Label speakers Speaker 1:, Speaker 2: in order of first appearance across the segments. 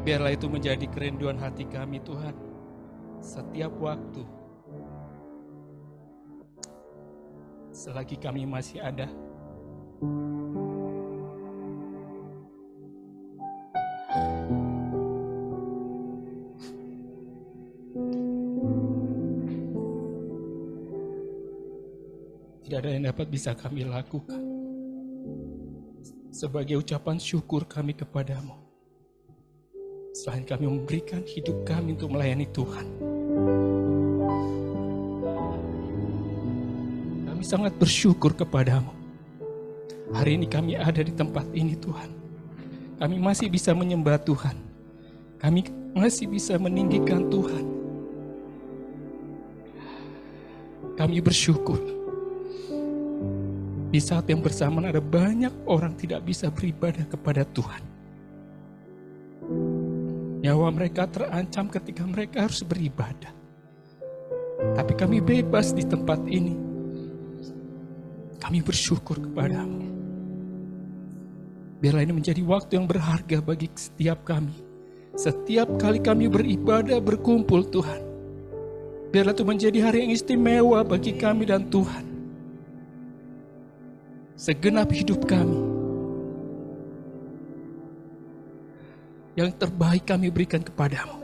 Speaker 1: Biarlah itu menjadi kerinduan hati kami Tuhan. Setiap waktu, selagi kami masih ada, tidak ada yang dapat bisa kami lakukan sebagai ucapan syukur kami kepadamu, selain kami memberikan hidup kami untuk melayani Tuhan. Kami sangat bersyukur kepadamu. Hari ini kami ada di tempat ini Tuhan. Kami masih bisa menyembah Tuhan. Kami masih bisa meninggikan Tuhan. Kami bersyukur. Di saat yang bersamaan ada banyak orang tidak bisa beribadah kepada Tuhan. Nyawa mereka terancam ketika mereka harus beribadah. Tapi kami bebas di tempat ini. Kami bersyukur kepadamu. Biarlah ini menjadi waktu yang berharga bagi setiap kami. Setiap kali kami beribadah, berkumpul Tuhan. Biarlah itu menjadi hari yang istimewa bagi kami dan Tuhan. Segenap hidup kami, yang terbaik kami berikan kepadamu.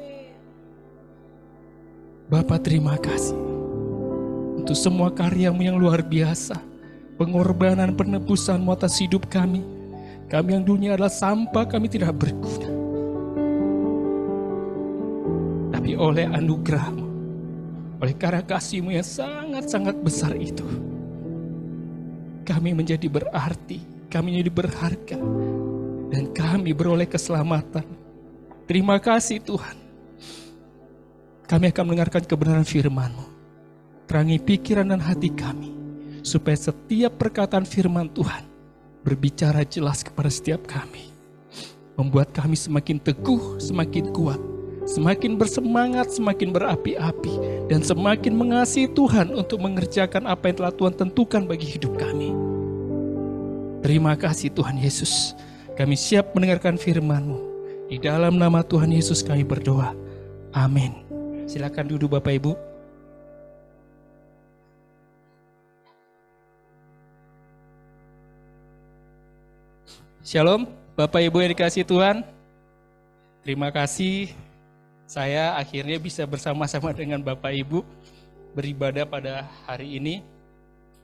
Speaker 1: Bapa, terima kasih untuk semua karyamu yang luar biasa, pengorbanan penebusanmu atas hidup kami. Kami yang dunia adalah sampah, kami tidak berguna. Tapi oleh anugerahmu, oleh karena kasihmu yang sangat-sangat besar itu, kami menjadi berarti, kami menjadi berharga, dan kami beroleh keselamatan. Terima kasih Tuhan. Kami akan mendengarkan kebenaran firman-Mu. Terangi pikiran dan hati kami, supaya setiap perkataan firman Tuhan berbicara jelas kepada setiap kami. Membuat kami semakin teguh, semakin kuat, semakin bersemangat, semakin berapi-api, dan semakin mengasihi Tuhan untuk mengerjakan apa yang telah Tuhan tentukan bagi hidup kami. Terima kasih Tuhan Yesus. Kami siap mendengarkan firman-Mu. Di dalam nama Tuhan Yesus kami berdoa. Amin. Silakan duduk Bapak Ibu. Shalom Bapak Ibu yang dikasihi Tuhan. Terima kasih saya akhirnya bisa bersama-sama dengan Bapak Ibu beribadah pada hari ini.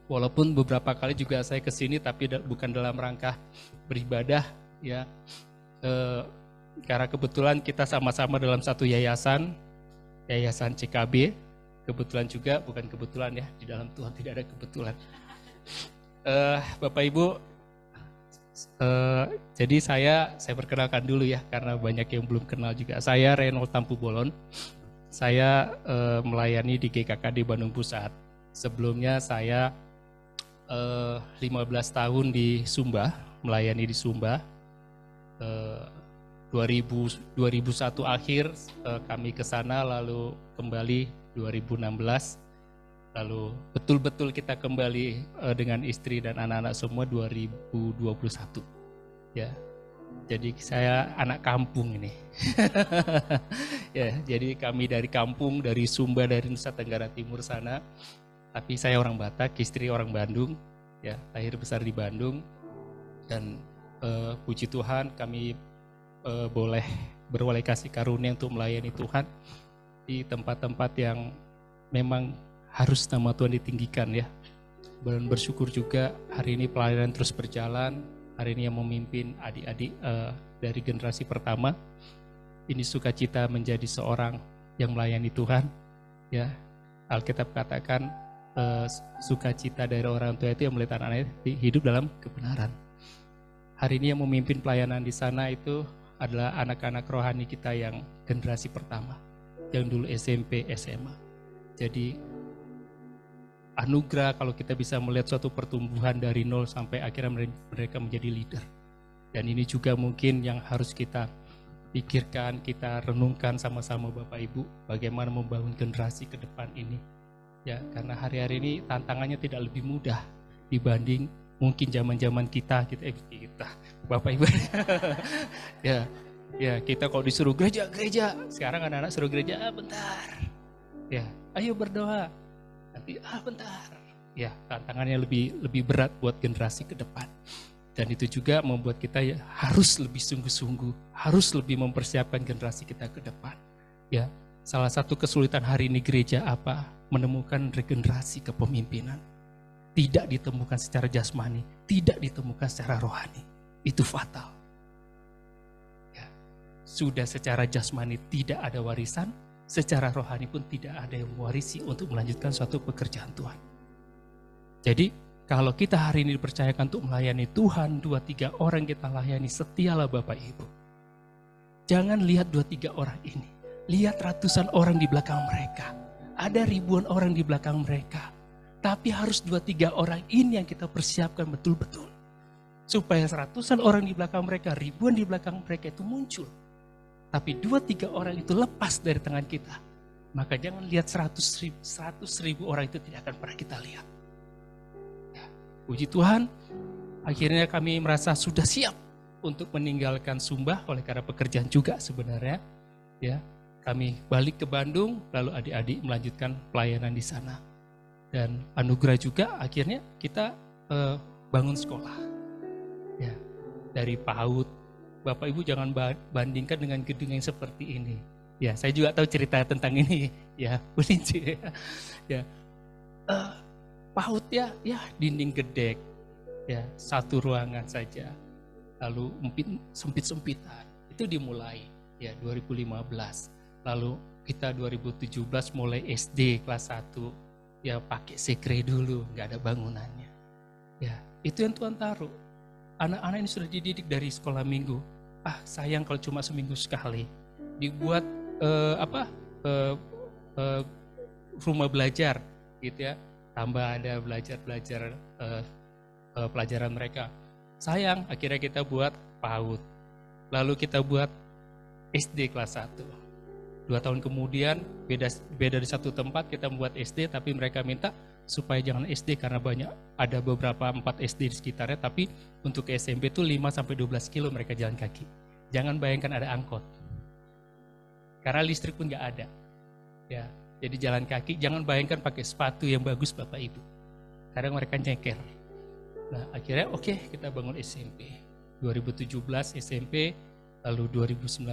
Speaker 1: Walaupun beberapa kali juga saya kesini tapi bukan dalam rangka beribadah ya. Karena kebetulan kita sama-sama dalam satu yayasan CKB. Kebetulan juga, bukan kebetulan ya, di dalam Tuhan tidak ada kebetulan. Bapak Ibu, jadi saya perkenalkan dulu ya, karena banyak yang belum kenal juga. Saya Reynold Tampu Bolon, saya melayani di GKKD Bandung Pusat. Sebelumnya saya 15 tahun di Sumba, melayani di Sumba. 2001 akhir kami ke sana, lalu kembali 2016, lalu betul-betul kita kembali dengan istri dan anak-anak semua 2021 ya. Jadi saya anak kampung ini. Ya, jadi kami dari kampung, dari Sumba, dari Nusa Tenggara Timur sana. Tapi saya orang Batak, istri orang Bandung ya, lahir besar di Bandung. Dan puji Tuhan kami boleh beroleh kasih karunia untuk melayani Tuhan di tempat-tempat yang memang harus nama Tuhan ditinggikan ya. Dan bersyukur juga hari ini pelayanan terus berjalan. Hari ini yang memimpin adik-adik dari generasi pertama. Ini sukacita menjadi seorang yang melayani Tuhan ya. Alkitab katakan sukacita dari orang tua itu yang melihat anak-anaknya hidup dalam kebenaran. Hari ini yang memimpin pelayanan di sana itu adalah anak-anak rohani kita yang generasi pertama, yang dulu SMP, SMA. Jadi anugerah kalau kita bisa melihat suatu pertumbuhan dari nol sampai akhirnya mereka menjadi leader. Dan ini juga mungkin yang harus kita pikirkan, kita renungkan sama-sama Bapak Ibu, bagaimana membangun generasi ke depan ini. Ya, karena hari-hari ini tantangannya tidak lebih mudah dibanding mungkin zaman-zaman kita Bapak Ibu. Ya. Ya, kita kalau disuruh gereja, sekarang anak-anak suruh gereja, bentar. Ya, ayo berdoa. Nanti bentar. Ya, tantangannya lebih berat buat generasi ke depan. Dan itu juga membuat kita ya harus lebih sungguh-sungguh, harus lebih mempersiapkan generasi kita ke depan. Ya, salah satu kesulitan hari ini gereja apa? Menemukan regenerasi kepemimpinan. Tidak ditemukan secara jasmani, tidak ditemukan secara rohani. Itu fatal. Ya, sudah secara jasmani tidak ada warisan, secara rohani pun tidak ada yang mewarisi untuk melanjutkan suatu pekerjaan Tuhan. Jadi kalau kita hari ini dipercayakan untuk melayani Tuhan, 2-3 orang kita layani, setialah Bapak Ibu. Jangan lihat 2-3 orang ini. Lihat ratusan orang di belakang mereka. Ada ribuan orang di belakang mereka. Tapi harus 2-3 orang ini yang kita persiapkan betul-betul. Supaya ratusan orang di belakang mereka, ribuan di belakang mereka itu muncul. Tapi 2-3 orang itu lepas dari tangan kita. Maka jangan lihat 100 ribu orang itu tidak akan pernah kita lihat. Puji Tuhan, akhirnya kami merasa sudah siap untuk meninggalkan Sumba oleh karena pekerjaan juga sebenarnya. Ya, kami balik ke Bandung, lalu adik-adik melanjutkan pelayanan di sana. Dan anugerah juga akhirnya kita bangun sekolah. Ya, dari PAUD, Bapak Ibu jangan bandingkan dengan gedung yang seperti ini. Ya, saya juga tahu cerita tentang ini. Ya, Bulinci. Ya. PAUD ya dinding gedek, ya satu ruangan saja, lalu sempit-sempitan. Itu dimulai ya 2015, lalu kita 2017 mulai SD kelas 1, ya pakai sekre dulu, nggak ada bangunannya. Ya itu yang Tuhan taruh. Anak-anak ini sudah dididik dari sekolah minggu. Sayang kalau cuma seminggu sekali. Dibuat rumah belajar, gitu ya. Tambah ada belajar pelajaran mereka. Sayang, akhirnya kita buat PAUD. Lalu kita buat SD kelas 1. 2 tahun kemudian, beda di satu tempat, kita membuat SD, tapi mereka minta supaya jangan SD karena ada beberapa 4 SD di sekitarnya, tapi untuk ke SMP itu 5-12 kilo mereka jalan kaki. Jangan bayangkan ada angkot. Karena listrik pun nggak ada. Ya. Jadi jalan kaki, jangan bayangkan pakai sepatu yang bagus Bapak Ibu. Kadang mereka nyeker. Nah akhirnya oke, kita bangun SMP. 2017 SMP, lalu 2019,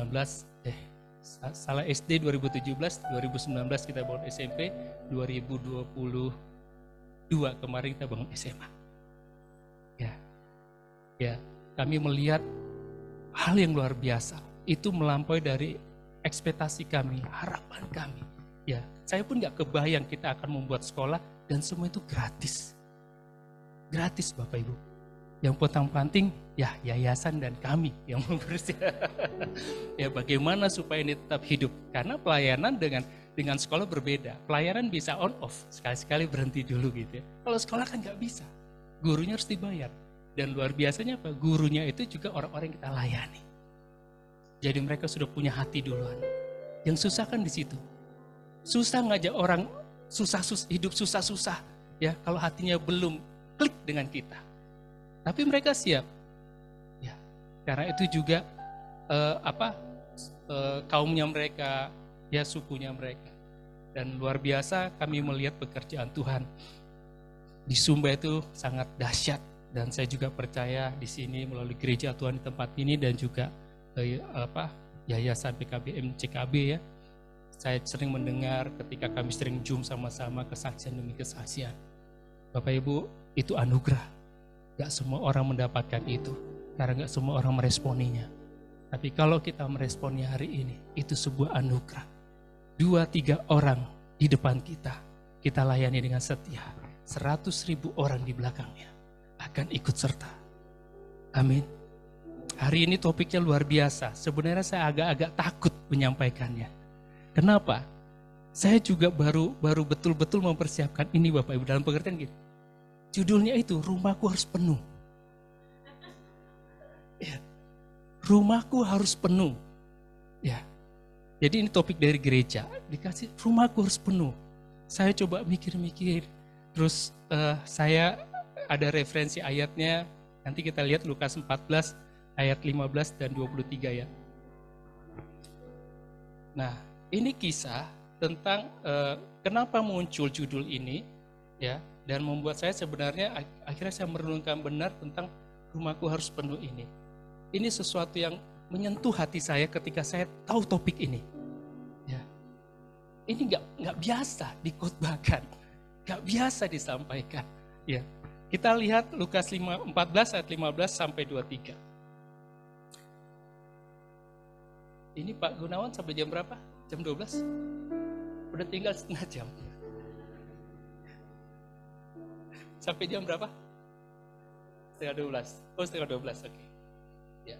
Speaker 1: salah SD 2017, 2019 kita bangun SMP, 2022 kemarin kita bangun SMA. Ya, kami melihat hal yang luar biasa. Itu melampaui dari ekspektasi kami, harapan kami. Ya, saya pun gak kebayang kita akan membuat sekolah dan semua itu gratis. Gratis Bapak Ibu. Yang pontang-panting ya yayasan dan kami yang mengurus. Ya bagaimana supaya ini tetap hidup. Karena pelayanan dengan sekolah berbeda. Pelayanan bisa on off, sekali-sekali berhenti dulu gitu ya. Kalau sekolah kan gak bisa. Gurunya harus dibayar. Dan luar biasanya apa? Gurunya itu juga orang-orang yang kita layani. Jadi mereka sudah punya hati duluan. Yang susah kan di situ. Susah ngajak orang hidup susah-susah ya kalau hatinya belum klik dengan kita. Tapi mereka siap. Ya, karena itu juga kaumnya mereka, ya sukunya mereka. Dan luar biasa kami melihat pekerjaan Tuhan di Sumba itu sangat dahsyat, dan saya juga percaya di sini melalui gereja Tuhan di tempat ini dan juga Yayasan PKBM CKB ya. Saya sering mendengar ketika kami sering Zoom sama-sama kesaksian demi kesaksian. Bapak Ibu, itu anugerah. Gak semua orang mendapatkan itu, karena gak semua orang meresponinya. Tapi kalau kita meresponnya hari ini, itu sebuah anugerah. 2-3 orang di depan kita layani dengan setia. 100.000 orang di belakangnya akan ikut serta. Amin. Hari ini topiknya luar biasa. Sebenarnya saya agak-agak takut menyampaikannya. Kenapa? Saya juga baru betul-betul mempersiapkan ini Bapak Ibu dalam pengertian gitu. Judulnya itu, rumahku harus penuh. Ya, rumahku harus penuh. Ya. Jadi ini topik dari gereja. Dikasih rumahku harus penuh. Saya coba mikir-mikir. Terus saya ada referensi ayatnya. Nanti kita lihat Lukas 14 ayat 15 dan 23 ya. Nah, ini kisah tentang kenapa muncul judul ini, ya, dan membuat saya sebenarnya akhirnya saya merenungkan benar tentang rumahku harus penuh ini. Ini sesuatu yang menyentuh hati saya ketika saya tahu topik ini. Ya, ini nggak biasa dikhotbahkan, nggak biasa disampaikan. Ya, kita lihat Lukas 14 ayat 15 sampai 23. Ini Pak Gunawan sampai jam berapa? Jam 12? Udah tinggal setengah jam. Sampai jam berapa? Setengah 12. Oh, setengah 12, oke. Ya.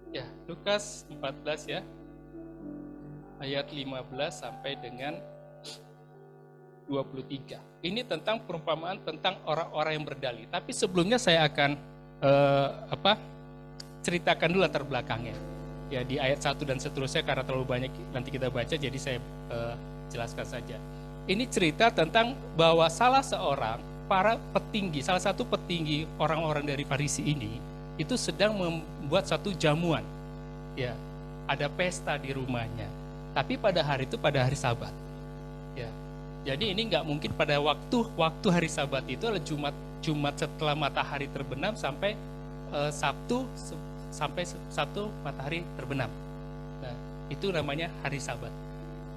Speaker 1: Ya, Lukas 14 ya. Ayat 15 sampai dengan 23. Ini tentang perumpamaan tentang orang-orang yang berdalih. Tapi sebelumnya saya akan ceritakan dulu latar belakangnya. Ya, di ayat 1 dan seterusnya karena terlalu banyak nanti kita baca, jadi saya jelaskan saja. Ini cerita tentang bahwa salah satu petinggi orang-orang dari Farisi ini itu sedang membuat satu jamuan. Ya, ada pesta di rumahnya. Tapi pada hari itu pada hari Sabat. Ya. Jadi ini nggak mungkin pada waktu hari Sabat itu adalah Jumat setelah matahari terbenam sampai Sabtu matahari terbenam. Nah, itu namanya hari Sabat.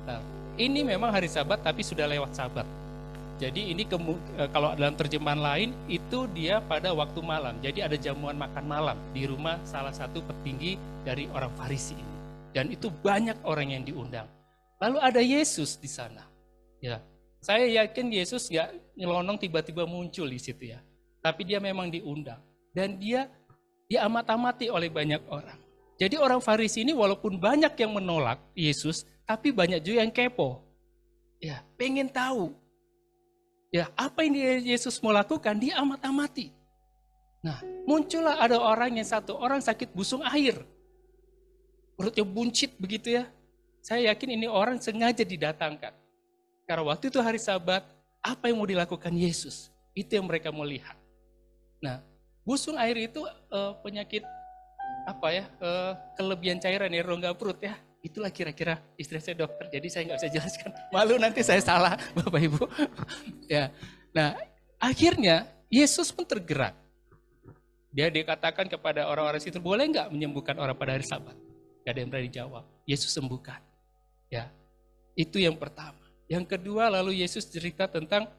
Speaker 1: Nah, ini memang hari Sabat tapi sudah lewat Sabat. Jadi ini kalau dalam terjemahan lain itu dia pada waktu malam. Jadi ada jamuan makan malam di rumah salah satu petinggi dari orang Farisi ini. Dan itu banyak orang yang diundang. Lalu ada Yesus di sana. Ya, saya yakin Yesus nggak nyelonong tiba-tiba muncul di situ ya. Tapi dia memang diundang. Dan dia diamat-amati oleh banyak orang. Jadi orang Farisi ini walaupun banyak yang menolak Yesus, tapi banyak juga yang kepo. Ya, pengen tahu. Ya, apa yang Yesus mau lakukan, dia amat-amati. Nah, muncullah ada satu orang sakit busung air. Perutnya buncit begitu ya. Saya yakin ini orang sengaja didatangkan. Karena waktu itu hari Sabat, apa yang mau dilakukan Yesus? Itu yang mereka mau lihat. Nah, busung air itu penyakit kelebihan cairan ya, rongga perut ya. Itulah kira-kira, istri saya dokter, jadi saya nggak bisa jelaskan. Malu nanti saya salah, Bapak Ibu. Ya, nah akhirnya Yesus pun tergerak. Dia dikatakan kepada orang-orang situ, boleh nggak menyembuhkan orang pada hari Sabat? Gak ada yang berani jawab. Yesus sembuhkan. Ya, itu yang pertama. Yang kedua, lalu Yesus cerita tentang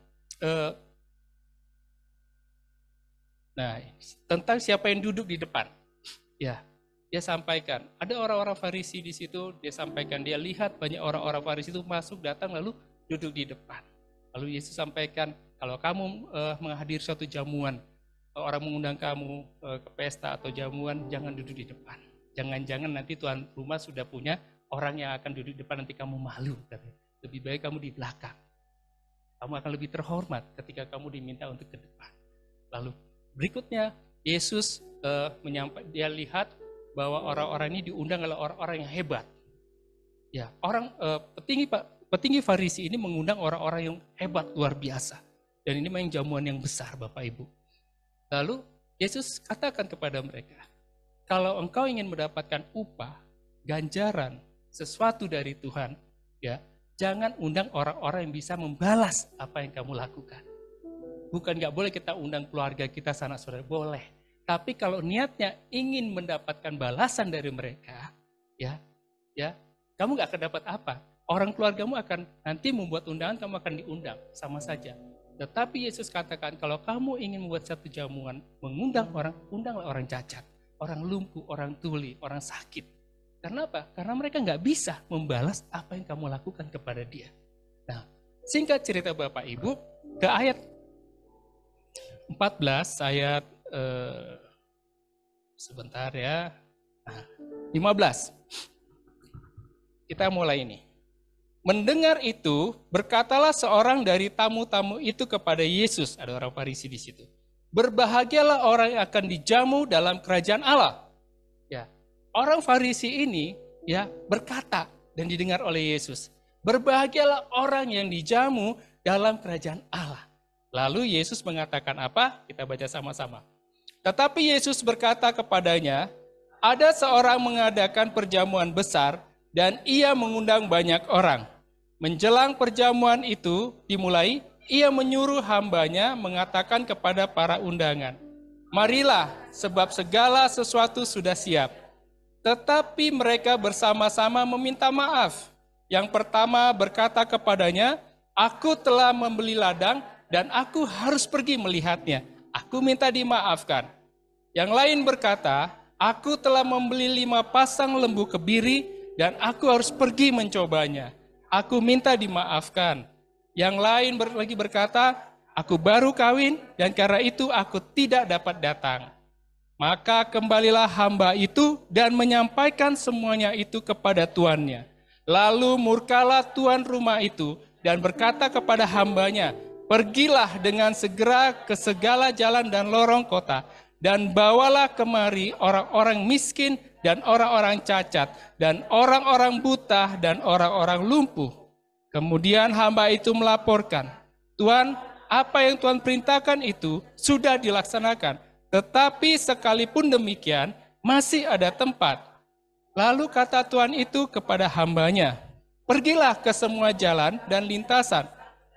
Speaker 1: tentang siapa yang duduk di depan. Ya, dia sampaikan. Ada orang-orang Farisi di situ, dia sampaikan. Dia lihat banyak orang-orang Farisi itu masuk, datang, lalu duduk di depan. Lalu Yesus sampaikan, kalau kamu menghadiri suatu jamuan, orang mengundang kamu ke pesta atau jamuan, jangan duduk di depan. Jangan-jangan nanti tuan rumah sudah punya orang yang akan duduk di depan, nanti kamu malu. Lebih baik kamu di belakang. Kamu akan lebih terhormat ketika kamu diminta untuk ke depan. Lalu berikutnya, Yesus dia lihat bahwa orang-orang ini diundang oleh orang-orang yang hebat. Ya, petinggi Farisi ini mengundang orang-orang yang hebat luar biasa. Dan ini memang jamuan yang besar, Bapak Ibu. Lalu Yesus katakan kepada mereka, kalau engkau ingin mendapatkan upah, ganjaran, sesuatu dari Tuhan, ya, jangan undang orang-orang yang bisa membalas apa yang kamu lakukan. Bukan nggak boleh kita undang keluarga kita, sanak saudara, boleh. Tapi kalau niatnya ingin mendapatkan balasan dari mereka, ya, kamu nggak akan dapat apa. Orang keluargamu akan nanti membuat undangan, kamu akan diundang, sama saja. Tetapi Yesus katakan, kalau kamu ingin membuat satu jamuan, mengundang orang, undanglah orang cacat, orang lumpuh, orang tuli, orang sakit. Karena apa? Karena mereka nggak bisa membalas apa yang kamu lakukan kepada dia. Nah, singkat cerita Bapak Ibu, ke ayat 14, ayat sebentar ya. Nah, 15. Kita mulai ini. Mendengar itu, berkatalah seorang dari tamu-tamu itu kepada Yesus. Ada orang Farisi di situ. Berbahagialah orang yang akan dijamu dalam kerajaan Allah. Ya, orang Farisi ini ya berkata dan didengar oleh Yesus. Berbahagialah orang yang dijamu dalam kerajaan Allah. Lalu Yesus mengatakan apa? Kita baca sama-sama. Tetapi Yesus berkata kepadanya, Ada seorang mengadakan perjamuan besar dan ia mengundang banyak orang. Menjelang perjamuan itu dimulai, ia menyuruh hambanya mengatakan kepada para undangan, "Marilah, sebab segala sesuatu sudah siap." Tetapi mereka bersama-sama meminta maaf. Yang pertama berkata kepadanya, "Aku telah membeli ladang dan aku harus pergi melihatnya. Aku minta dimaafkan." Yang lain berkata, "Aku telah membeli 5 pasang lembu kebiri dan aku harus pergi mencobanya. Aku minta dimaafkan." Yang lain lagi berkata, "Aku baru kawin dan karena itu aku tidak dapat datang." Maka kembalilah hamba itu dan menyampaikan semuanya itu kepada tuannya. Lalu murkalah tuan rumah itu dan berkata kepada hambanya, "Pergilah dengan segera ke segala jalan dan lorong kota, dan bawalah kemari orang-orang miskin dan orang-orang cacat, dan orang-orang buta dan orang-orang lumpuh." Kemudian hamba itu melaporkan, "Tuan, apa yang Tuhan perintahkan itu sudah dilaksanakan. Tetapi sekalipun demikian, masih ada tempat." Lalu kata Tuhan itu kepada hambanya, "Pergilah ke semua jalan dan lintasan,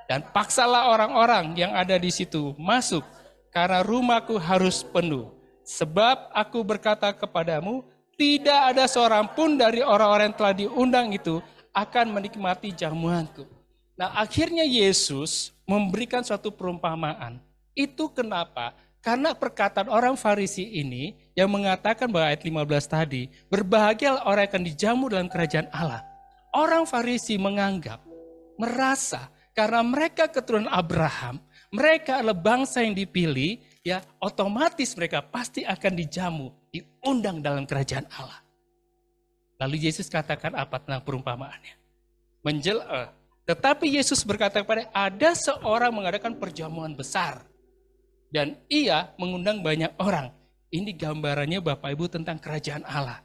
Speaker 1: dan paksalah orang-orang yang ada di situ masuk, karena rumahku harus penuh. Sebab aku berkata kepadamu, tidak ada seorang pun dari orang-orang yang telah diundang itu akan menikmati jamuanku." Nah, akhirnya Yesus memberikan suatu perumpamaan. Itu kenapa? Karena perkataan orang Farisi ini yang mengatakan bahwa ayat 15 tadi, berbahagialah orang yang akan dijamu dalam kerajaan Allah. Orang Farisi menganggap, merasa karena mereka keturunan Abraham, mereka adalah bangsa yang dipilih, ya otomatis mereka pasti akan dijamu, diundang dalam kerajaan Allah. Lalu Yesus katakan apa tentang perumpamaannya? Tetapi Yesus berkata kepada, ada seorang mengadakan perjamuan besar. Dan ia mengundang banyak orang. Ini gambarannya Bapak Ibu tentang kerajaan Allah.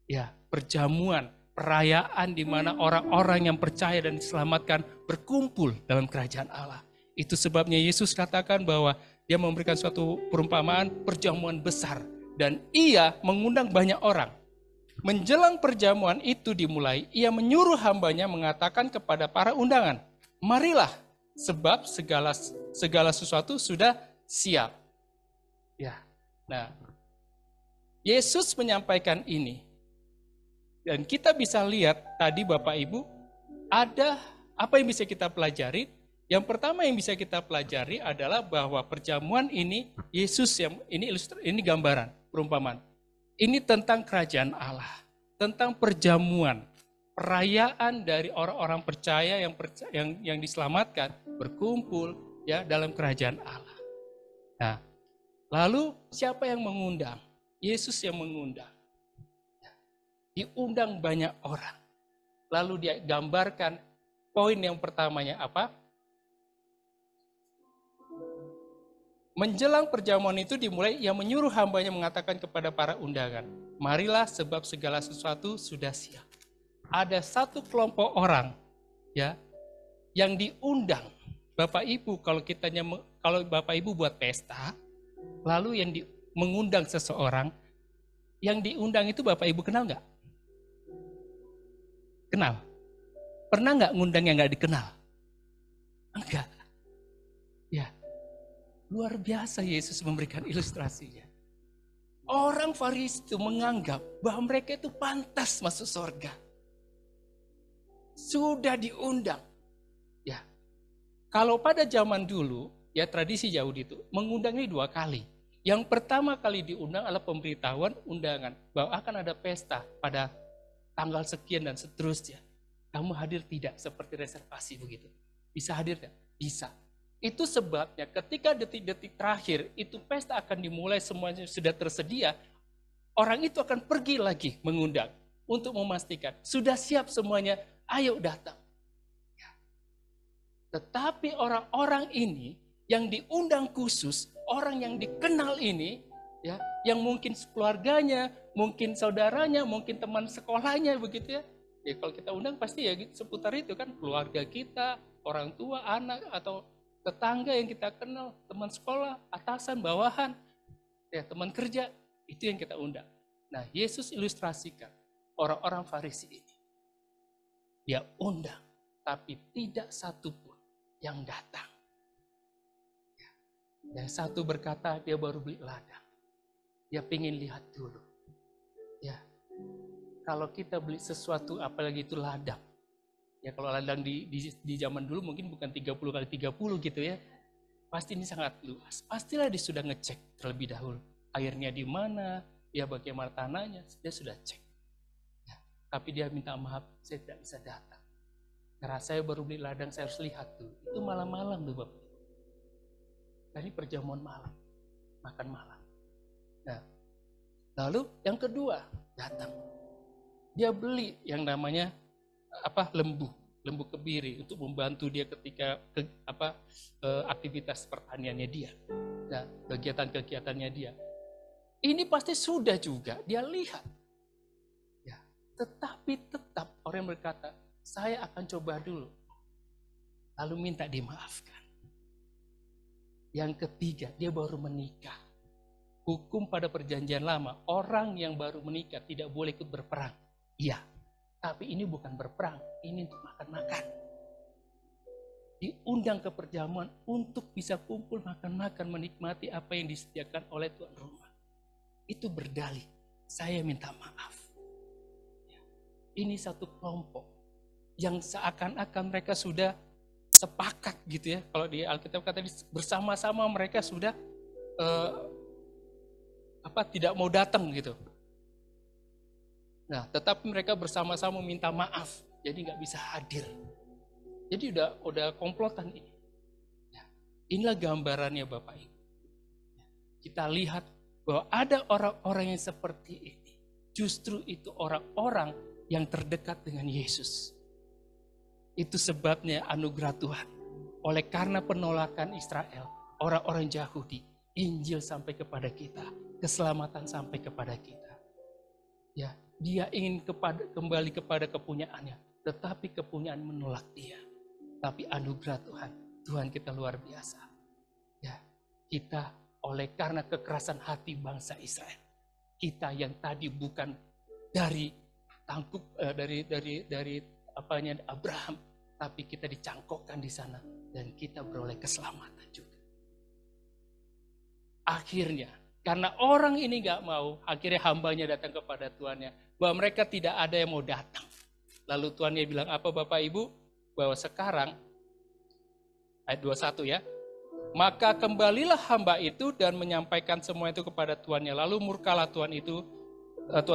Speaker 1: Ya, perjamuan, perayaan di mana orang-orang yang percaya dan diselamatkan berkumpul dalam kerajaan Allah. Itu sebabnya Yesus katakan bahwa dia memberikan suatu perumpamaan perjamuan besar. Dan ia mengundang banyak orang. Menjelang perjamuan itu dimulai, ia menyuruh hambanya mengatakan kepada para undangan, "Marilah, sebab segala sesuatu sudah siap." Ya. Nah, Yesus menyampaikan ini. Dan kita bisa lihat tadi Bapak Ibu, ada apa yang bisa kita pelajari? Yang pertama yang bisa kita pelajari adalah bahwa perjamuan ini Yesus yang ini gambaran, perumpamaan. Ini tentang kerajaan Allah, tentang perjamuan, perayaan dari orang-orang percaya yang diselamatkan berkumpul ya dalam kerajaan Allah. Nah, lalu siapa yang mengundang? Yesus yang mengundang. Diundang banyak orang. Lalu dia gambarkan poin yang pertamanya apa? Menjelang perjamuan itu dimulai, ia menyuruh hambanya mengatakan kepada para undangan, "Marilah, sebab segala sesuatu sudah siap." Ada satu kelompok orang ya yang diundang. Bapak Ibu, kalau Bapak Ibu buat pesta, lalu yang mengundang seseorang, yang diundang itu Bapak Ibu kenal nggak? Kenal? Pernah nggak ngundang yang nggak dikenal? Enggak. Ya, luar biasa Yesus memberikan ilustrasinya. Orang Farisi itu menganggap bahwa mereka itu pantas masuk surga. Sudah diundang. Ya, kalau pada zaman dulu, ya tradisi Yahudi itu mengundang ini 2 kali. Yang pertama kali diundang adalah pemberitahuan undangan bahwa akan ada pesta pada tanggal sekian dan seterusnya. Kamu hadir tidak? Seperti reservasi begitu. Bisa hadir tidak? Bisa. Itu sebabnya ketika detik-detik terakhir itu pesta akan dimulai, semuanya sudah tersedia, orang itu akan pergi lagi mengundang untuk memastikan sudah siap semuanya, ayo datang. Tetapi orang-orang ini yang diundang khusus, orang yang dikenal ini, ya, yang mungkin keluarganya, mungkin saudaranya, mungkin teman sekolahnya begitu ya. Ya kalau kita undang pasti ya seputar itu kan, keluarga kita, orang tua, anak atau tetangga yang kita kenal, teman sekolah, atasan, bawahan, ya teman kerja, itu yang kita undang. Nah, Yesus ilustrasikan orang-orang Farisi ini. Dia undang, tapi tidak satu pun yang datang. Yang satu berkata dia baru beli ladang. Dia pengen lihat dulu. Ya, kalau kita beli sesuatu apalagi itu ladang. Ya kalau ladang di zaman dulu mungkin bukan 30 kali 30 gitu ya. Pasti ini sangat luas. Pastilah dia sudah ngecek terlebih dahulu. Airnya di mana, ya bagaimana tanahnya, dia sudah cek. Ya, tapi dia minta maaf, saya tidak bisa datang. Karena saya baru beli ladang, saya harus lihat dulu. Itu malam-malam tuh Bapak. Tadi perjamuan malam, makan malam. Nah, lalu yang kedua datang. Dia beli yang namanya lembu kebiri untuk membantu dia ketika aktivitas pertaniannya dia. Nah, kegiatan-kegiatannya dia. Ini pasti sudah juga dia lihat. Ya, tetapi tetap orang berkata, saya akan coba dulu. Lalu minta dimaafkan. Yang ketiga, dia baru menikah. Hukum pada perjanjian lama, orang yang baru menikah tidak boleh ikut berperang. Iya, tapi ini bukan berperang, ini untuk makan-makan. Diundang ke perjamuan untuk bisa kumpul makan-makan, menikmati apa yang disediakan oleh tuan rumah. Itu berdalih, saya minta maaf. Ini satu kelompok yang seakan-akan mereka sudah sepakat gitu ya. Kalau di Alkitab kata bersama-sama mereka sudah tidak mau datang gitu. Nah, tetapi mereka bersama-sama minta maaf, jadi nggak bisa hadir. Jadi udah komplotan ini. Ya, inilah gambarannya Bapak Ibu. Kita lihat bahwa ada orang-orang yang seperti ini. Justru itu orang-orang yang terdekat dengan Yesus. Itu sebabnya anugerah Tuhan. Oleh karena penolakan Israel, orang-orang Yahudi, Injil sampai kepada kita, keselamatan sampai kepada kita. Ya, dia ingin kembali kepada kepunyaannya, tetapi kepunyaan menolak dia. Tapi anugerah Tuhan kita luar biasa. Ya, kita oleh karena kekerasan hati bangsa Israel, kita yang tadi bukan dari Abraham, tapi kita dicangkokkan di sana dan kita beroleh keselamatan juga. Akhirnya, karena orang ini nggak mau, akhirnya hambanya datang kepada tuannya, bahwa mereka tidak ada yang mau datang. Lalu tuannya bilang apa Bapak Ibu? Bahwa sekarang, ayat 21 ya, maka kembalilah hamba itu dan menyampaikan semua itu kepada tuannya. Lalu murkalah tuan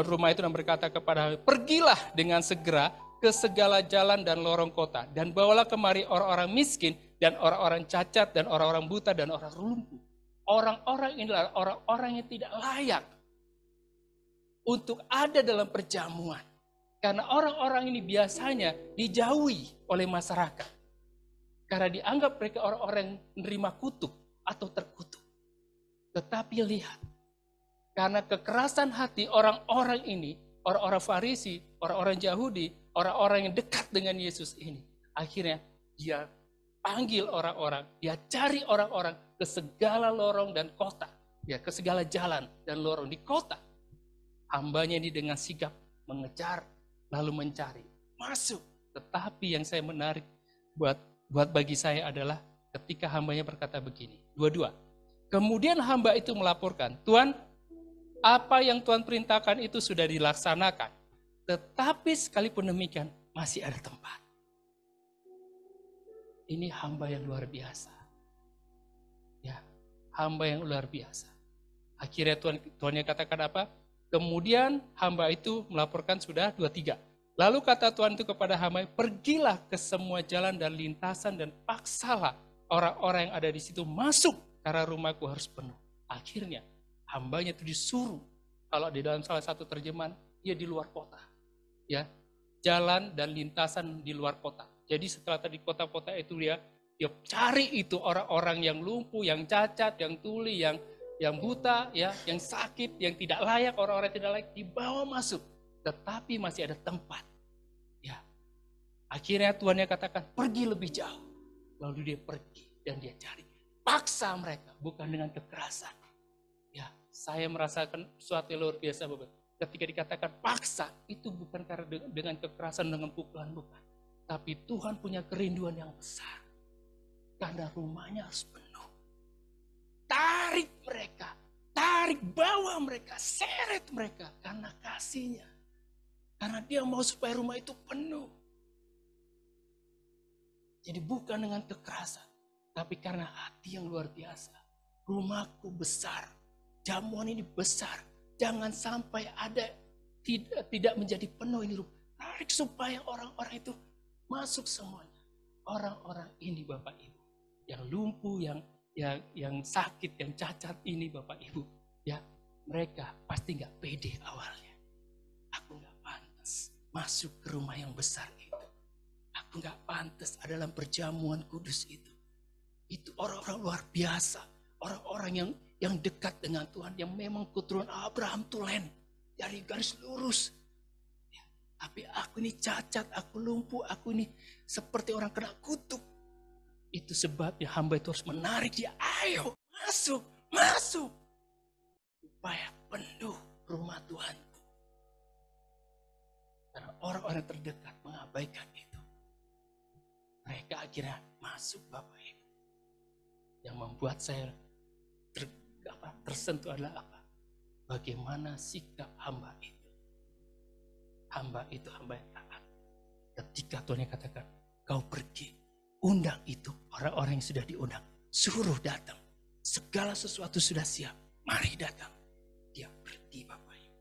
Speaker 1: rumah itu dan berkata kepada hamba, pergilah dengan segera ke segala jalan dan lorong kota, dan bawalah kemari orang-orang miskin, dan orang-orang cacat, dan orang-orang buta, dan orang lumpuh. Orang-orang inilah orang-orang yang tidak layak untuk ada dalam perjamuan. Karena orang-orang ini biasanya dijauhi oleh masyarakat. Karena dianggap mereka orang-orang yang menerima kutuk atau terkutuk. Tetapi lihat, karena kekerasan hati orang-orang ini, orang-orang Farisi, orang-orang Yahudi, orang-orang yang dekat dengan Yesus ini, akhirnya dia panggil orang-orang, dia cari orang-orang ke segala lorong dan kota, ya ke segala jalan dan lorong di kota. Hambanya ini dengan sigap mengejar, lalu mencari, masuk. Tetapi yang saya menarik buat bagi saya adalah ketika hambanya berkata begini, 22. Kemudian hamba itu melaporkan, Tuan, apa yang Tuhan perintahkan itu sudah dilaksanakan. Tetapi sekalipun demikian, masih ada tempat. Ini hamba yang luar biasa. Ya, hamba yang luar biasa. Akhirnya Tuannya katakan apa? Kemudian hamba itu melaporkan sudah 23. Lalu kata Tuhan itu kepada hamba, pergilah ke semua jalan dan lintasan dan paksalah orang-orang yang ada di situ masuk karena rumahku harus penuh. Akhirnya hambanya itu disuruh. Kalau di dalam salah satu terjemahan, dia di luar kota. Ya, jalan dan lintasan di luar kota. Jadi setelah tadi kota-kota itu dia cari itu orang-orang yang lumpuh, yang cacat, yang tuli, yang buta, ya, yang sakit, yang tidak layak, orang-orang yang tidak layak dibawa masuk. Tetapi masih ada tempat. Ya. Akhirnya Tuhannya katakan, pergi lebih jauh. Lalu dia pergi dan dia cari. Paksa mereka, bukan dengan kekerasan. Ya, saya merasakan sesuatu yang luar biasa, Bapak. ketika dikatakan paksa, itu bukan karena dengan kekerasan, dengan pukulan, bukan. Tapi Tuhan punya kerinduan yang besar. Karena rumahnya harus penuh. Tarik mereka, tarik bawa mereka, seret mereka karena kasihnya. Karena dia mau supaya rumah itu penuh. Jadi bukan dengan kekerasan, tapi karena hati yang luar biasa. Rumahku besar, jamuan ini besar. Jangan sampai ada tidak menjadi penuh ini rumah. Tarik supaya orang-orang itu masuk semuanya. Orang-orang ini Bapak Ibu, yang lumpuh, yang sakit, yang cacat ini Bapak Ibu, ya mereka pasti nggak pede awalnya. Aku nggak pantas masuk ke rumah yang besar itu. Aku nggak pantas ada dalam perjamuan kudus itu. Itu orang-orang luar biasa, orang-orang yang dekat dengan Tuhan, yang memang keturunan Abraham tulen dari garis lurus. Ya, tapi aku ini cacat, aku lumpuh, aku ini seperti orang kena kutuk. Itu sebabnya hamba itu harus menarik dia, ayo masuk, masuk. Supaya penuh rumah Tuhanku. Karena orang-orang terdekat mengabaikan itu. Mereka akhirnya masuk Bapak Ibu. Yang membuat saya tersentuh adalah apa? Bagaimana sikap hamba itu. Hamba itu hamba yang taat. Ketika Tuhan yang katakan, kau pergi. Undang itu, orang-orang yang sudah diundang. Suruh datang. Segala sesuatu sudah siap. Mari datang. Dia pergi Bapak Ibu.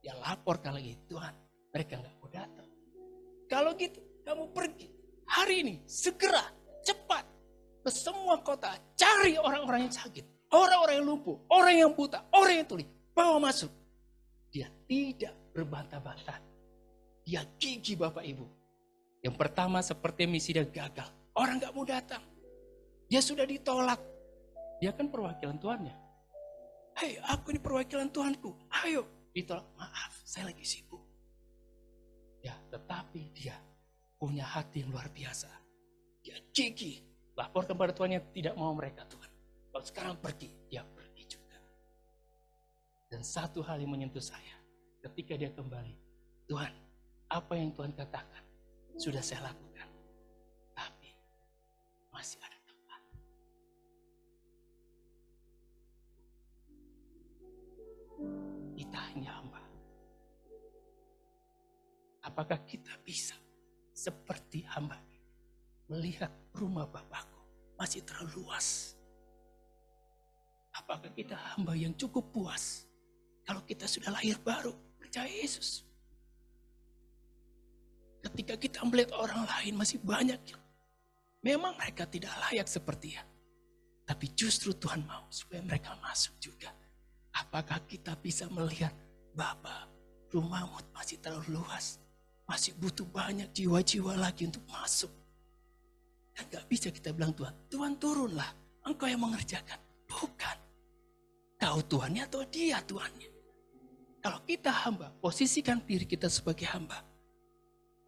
Speaker 1: Dia laporkan lagi, Tuhan mereka gak mau datang. Kalau gitu, kamu pergi. Hari ini, segera, cepat. Ke semua kota, cari orang-orang yang sakit. Orang-orang yang lumpuh, orang yang buta, orang yang tuli. Bawa masuk. Dia tidak berbantah-bantah. Dia gigih Bapak Ibu. Yang pertama seperti misi dia gagal. Orang gak mau datang. Dia sudah ditolak. Dia kan perwakilan Tuhannya. Hei, aku ini perwakilan Tuhanku. Ayo. Ditolak. Maaf, saya lagi sibuk. Ya, tetapi dia punya hati yang luar biasa. Dia gigih. Laporkan pada Tuhannya, tidak mau mereka Tuhan. Kalau sekarang pergi, dia pergi juga. Dan satu hal yang menyentuh saya. Ketika dia kembali. Tuhan, apa yang Tuhan katakan sudah saya lakukan. Tapi masih ada tempat. Kita hanya hamba. Apakah kita bisa seperti hamba melihat rumah Bapakku masih terlalu luas? Apakah kita hamba yang cukup puas kalau kita sudah lahir baru percaya Yesus? Ketika kita melihat orang lain masih banyak yang memang mereka tidak layak seperti dia. Tapi justru Tuhan mau supaya mereka masuk juga. Apakah kita bisa melihat, Bapa, rumahmu masih terlalu luas. Masih butuh banyak jiwa-jiwa lagi untuk masuk. Dan gak bisa kita bilang Tuhan, Tuhan turunlah, engkau yang mengerjakan. Bukan. Kau Tuhannya atau dia Tuhannya. Kalau kita hamba, posisikan diri kita sebagai hamba.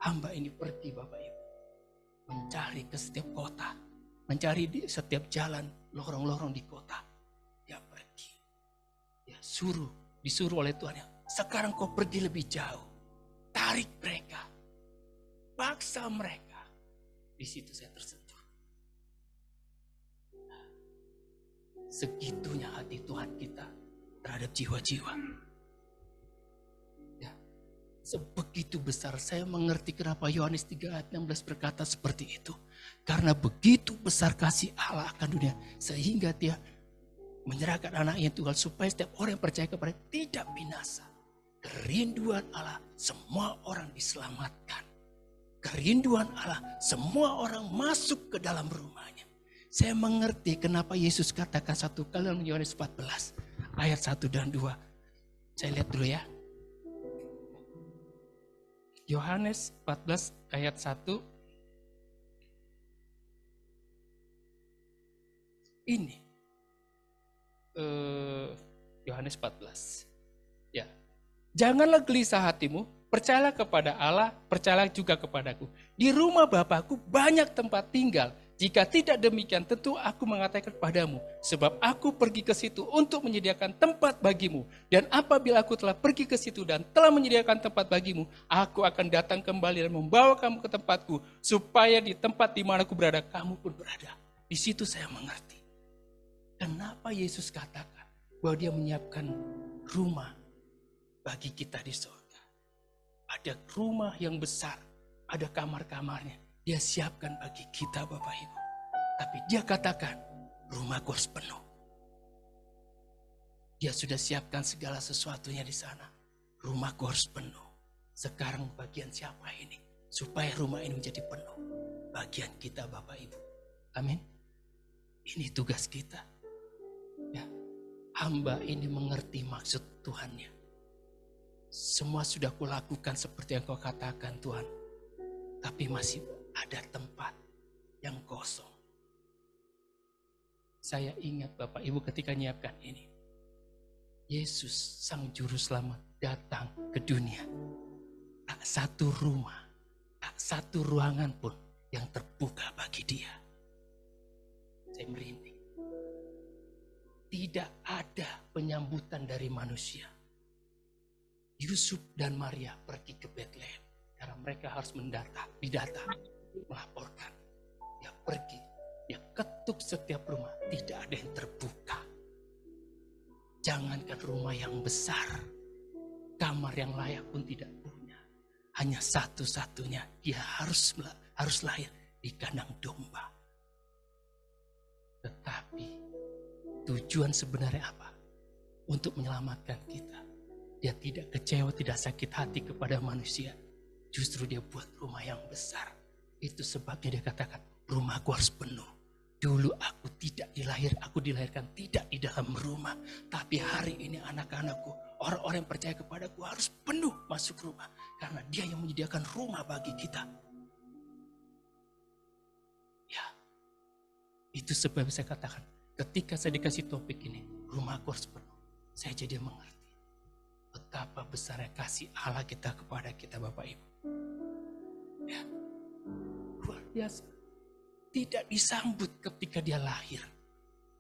Speaker 1: Hamba ini pergi Bapak Ibu. Mencari ke setiap kota. Mencari di setiap jalan, lorong-lorong di kota. Dia pergi. Dia disuruh oleh Tuhan. Sekarang kau pergi lebih jauh. Tarik mereka. Paksa mereka. Di situ saya tersentuh. Segitunya hati Tuhan kita terhadap jiwa-jiwa. Ya. Sebegitu besar, saya mengerti kenapa Yohanes 3 ayat 16 berkata seperti itu. Karena begitu besar kasih Allah akan dunia, sehingga dia menyerahkan anaknya Tuhan supaya setiap orang yang percaya kepada tidak binasa. Kerinduan Allah, semua orang diselamatkan. Kerinduan Allah, semua orang masuk ke dalam rumahnya. Saya mengerti kenapa Yesus katakan satu kali dalam Yohanes 14 ayat 1 dan 2. Saya lihat dulu ya. Yohanes 14 ayat 1. Ini. Yohanes 14. Ya. Janganlah gelisah hatimu, percayalah kepada Allah, percayalah juga kepadaku. Di rumah Bapakku banyak tempat tinggal. Jika tidak demikian, tentu aku mengatakan kepadamu, sebab aku pergi ke situ untuk menyediakan tempat bagimu. Dan apabila aku telah pergi ke situ dan telah menyediakan tempat bagimu, aku akan datang kembali dan membawa kamu ke tempatku, supaya di tempat di mana aku berada, kamu pun berada. Di situ saya mengerti. Kenapa Yesus katakan bahwa dia menyiapkan rumah bagi kita di surga. Ada rumah yang besar, ada kamar-kamarnya. Dia siapkan bagi kita Bapak Ibu. Tapi dia katakan, rumahku harus penuh. Dia sudah siapkan segala sesuatunya di sana. Rumahku harus penuh. Sekarang bagian siapa ini? Supaya rumah ini menjadi penuh. Bagian kita Bapak Ibu. Amin. Ini tugas kita. Ya, hamba ini mengerti maksud Tuhannya. Semua sudah kulakukan seperti yang kau katakan Tuhan. Tapi masih ada tempat yang kosong. Saya ingat Bapak Ibu ketika nyiapkan ini. Yesus sang juru selamat datang ke dunia. Tak satu rumah, tak satu ruangan pun yang terbuka bagi dia. Saya merinding. Tidak ada penyambutan dari manusia. Yusuf dan Maria pergi ke Betlehem. Karena mereka harus didata, melaporkan. Dia pergi, dia ketuk setiap rumah, tidak ada yang terbuka. Jangankan rumah yang besar, kamar yang layak pun tidak punya. Hanya satu-satunya, dia harus lahir di kandang domba. Tetapi tujuan sebenarnya apa? Untuk menyelamatkan kita. Dia tidak kecewa, tidak sakit hati kepada manusia. Justru dia buat rumah yang besar. Itu sebabnya dia katakan, rumahku harus penuh. Dulu aku dilahirkan tidak di dalam rumah. Tapi hari ini anak-anakku, orang-orang yang percaya kepadaku harus penuh masuk rumah. Karena dia yang menyediakan rumah bagi kita. Ya, itu sebab saya katakan, ketika saya dikasih topik ini, rumahku harus penuh. Saya jadi mengerti betapa besarnya kasih Allah kita kepada kita Bapak Ibu. Ya, luar biasa. Tidak disambut ketika dia lahir.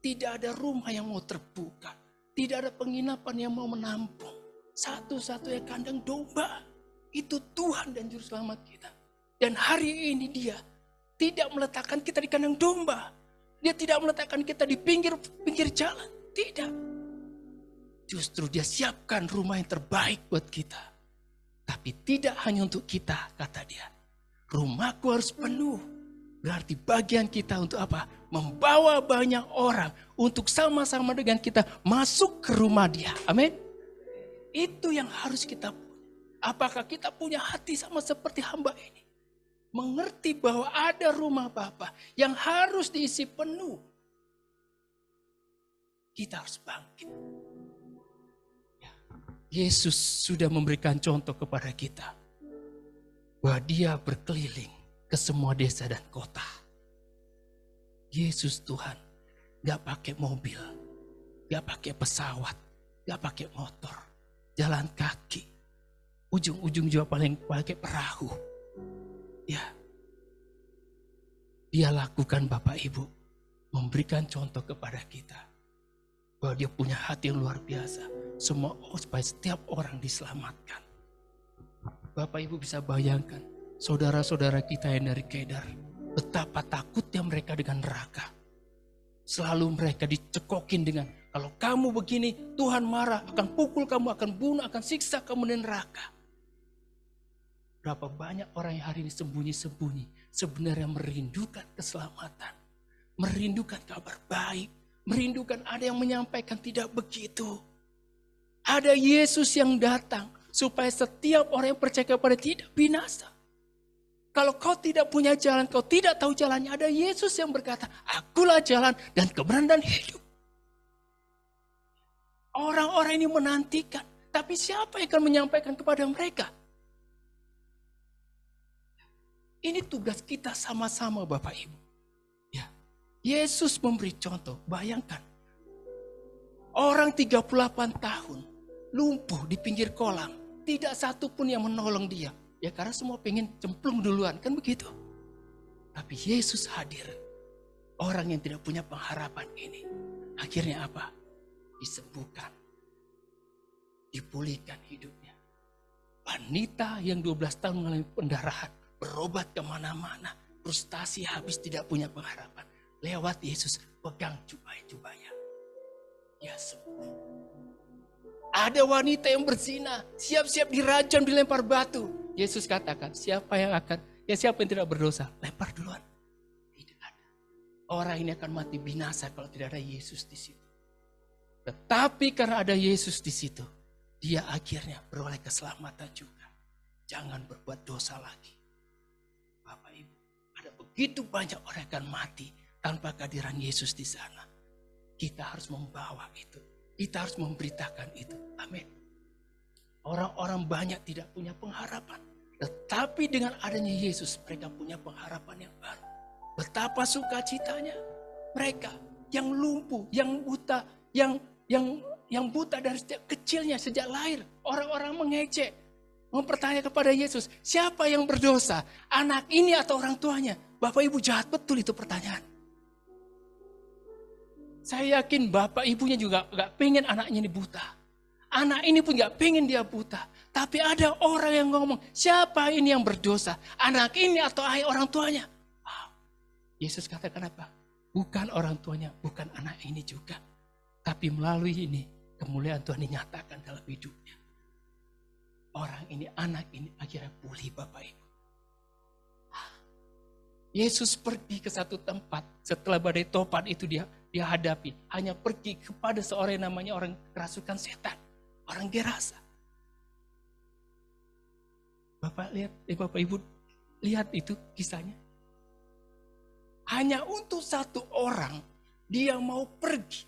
Speaker 1: Tidak ada rumah yang mau terbuka. Tidak ada penginapan yang mau menampung. Satu-satunya kandang domba. Itu Tuhan dan Juru Selamat kita. Dan hari ini dia tidak meletakkan kita di kandang domba. Dia tidak meletakkan kita di pinggir jalan. Tidak. Justru dia siapkan rumah yang terbaik buat kita. Tapi tidak hanya untuk kita, kata dia. Rumahku harus penuh. Berarti bagian kita untuk apa? Membawa banyak orang untuk sama-sama dengan kita masuk ke rumah dia. Amin. Itu yang harus kita punya. Apakah kita punya hati sama seperti hamba ini? Mengerti bahwa ada rumah Bapa yang harus diisi penuh. Kita harus bangkit. Yesus sudah memberikan contoh kepada kita. Bahwa dia berkeliling ke semua desa dan kota. Yesus Tuhan gak pakai mobil, gak pakai pesawat, gak pakai motor, jalan kaki. Ujung-ujung juga paling pakai perahu. Ya, dia lakukan Bapak Ibu, memberikan contoh kepada kita. Bahwa dia punya hati yang luar biasa. Supaya setiap orang diselamatkan. Bapak Ibu bisa bayangkan, saudara-saudara kita yang dari Kedar, betapa takutnya mereka dengan neraka. Selalu mereka dicekokin dengan, kalau kamu begini, Tuhan marah, akan pukul kamu, akan bunuh, akan siksa kamu di neraka. Berapa banyak orang yang hari ini sembunyi-sembunyi, sebenarnya merindukan keselamatan, merindukan kabar baik, merindukan ada yang menyampaikan tidak begitu. Ada Yesus yang datang, supaya setiap orang yang percaya kepada tidak binasa. Kalau kau tidak punya jalan, kau tidak tahu jalannya, ada Yesus yang berkata, akulah jalan dan kebenaran dan hidup. Orang-orang ini menantikan, tapi siapa yang akan menyampaikan kepada mereka? Ini tugas kita sama-sama Bapak Ibu. Ya, Yesus memberi contoh, bayangkan. Orang 38 tahun, lumpuh di pinggir kolam. Tidak satu pun yang menolong dia. Ya karena semua pengen cemplung duluan, kan begitu. Tapi Yesus hadir. orang yang tidak punya pengharapan ini, akhirnya apa? Disembuhkan, dipulihkan hidupnya. Wanita yang 12 tahun mengalami pendarahan, berobat kemana-mana, frustasi habis, tidak punya pengharapan. Lewat Yesus, pegang jubahnya. Ya sembuh. Ada wanita yang berzina, siap-siap dirajam, dilempar batu. Yesus katakan, siapa yang tidak berdosa, lempar duluan. Tidak ada. Orang ini akan mati binasa kalau tidak ada Yesus di situ. Tetapi karena ada Yesus di situ, dia akhirnya beroleh keselamatan juga. Jangan berbuat dosa lagi. Bapak Ibu, ada begitu banyak orang yang akan mati tanpa kehadiran Yesus di sana. Kita harus membawa itu. Kita harus memberitakan itu. Amin. Orang-orang banyak tidak punya pengharapan. Tetapi dengan adanya Yesus, mereka punya pengharapan yang baru. Betapa sukacitanya mereka yang lumpuh, yang buta, yang buta dari sejak kecilnya, sejak lahir. Orang-orang mengejek, mempertanya kepada Yesus, siapa yang berdosa? Anak ini atau orang tuanya? Bapak Ibu, jahat betul itu pertanyaan. Saya yakin bapak ibunya juga gak pengen anaknya ini buta. Anak ini pun gak pengen dia buta. Tapi ada orang yang ngomong, siapa ini yang berdosa? Anak ini atau orang tuanya? Wow. Yesus katakan apa? Bukan orang tuanya, bukan anak ini juga. Tapi melalui ini, kemuliaan Tuhan dinyatakan dalam hidupnya. Orang ini, anak ini akhirnya pulih Bapak Ibu. Yesus pergi ke satu tempat setelah badai Topan itu dia hadapi. Hanya pergi kepada seorang yang namanya orang kerasukan setan. Orang Gerasa. Bapak Ibu lihat itu kisahnya. Hanya untuk satu orang dia mau pergi.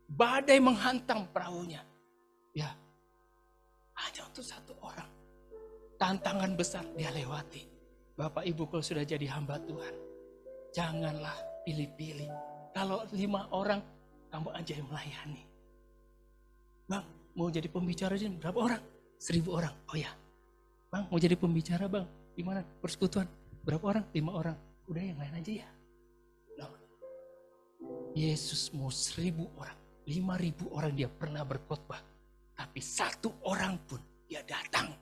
Speaker 1: Badai menghantam perahunya. Ya. Hanya untuk satu orang. Tantangan besar dia lewati. Bapak Ibu kalau sudah jadi hamba Tuhan, janganlah pilih-pilih. Kalau 5 orang, kamu aja yang melayani. Bang, mau jadi pembicara berapa orang? 1000 orang. Oh ya. Bang, mau jadi pembicara bang, gimana? Persekutuan, berapa orang? 5 orang. Udah yang lain aja ya. No. Yesus mau 1000 orang, 5000 orang dia pernah berkhotbah. Tapi 1 orang pun dia datang.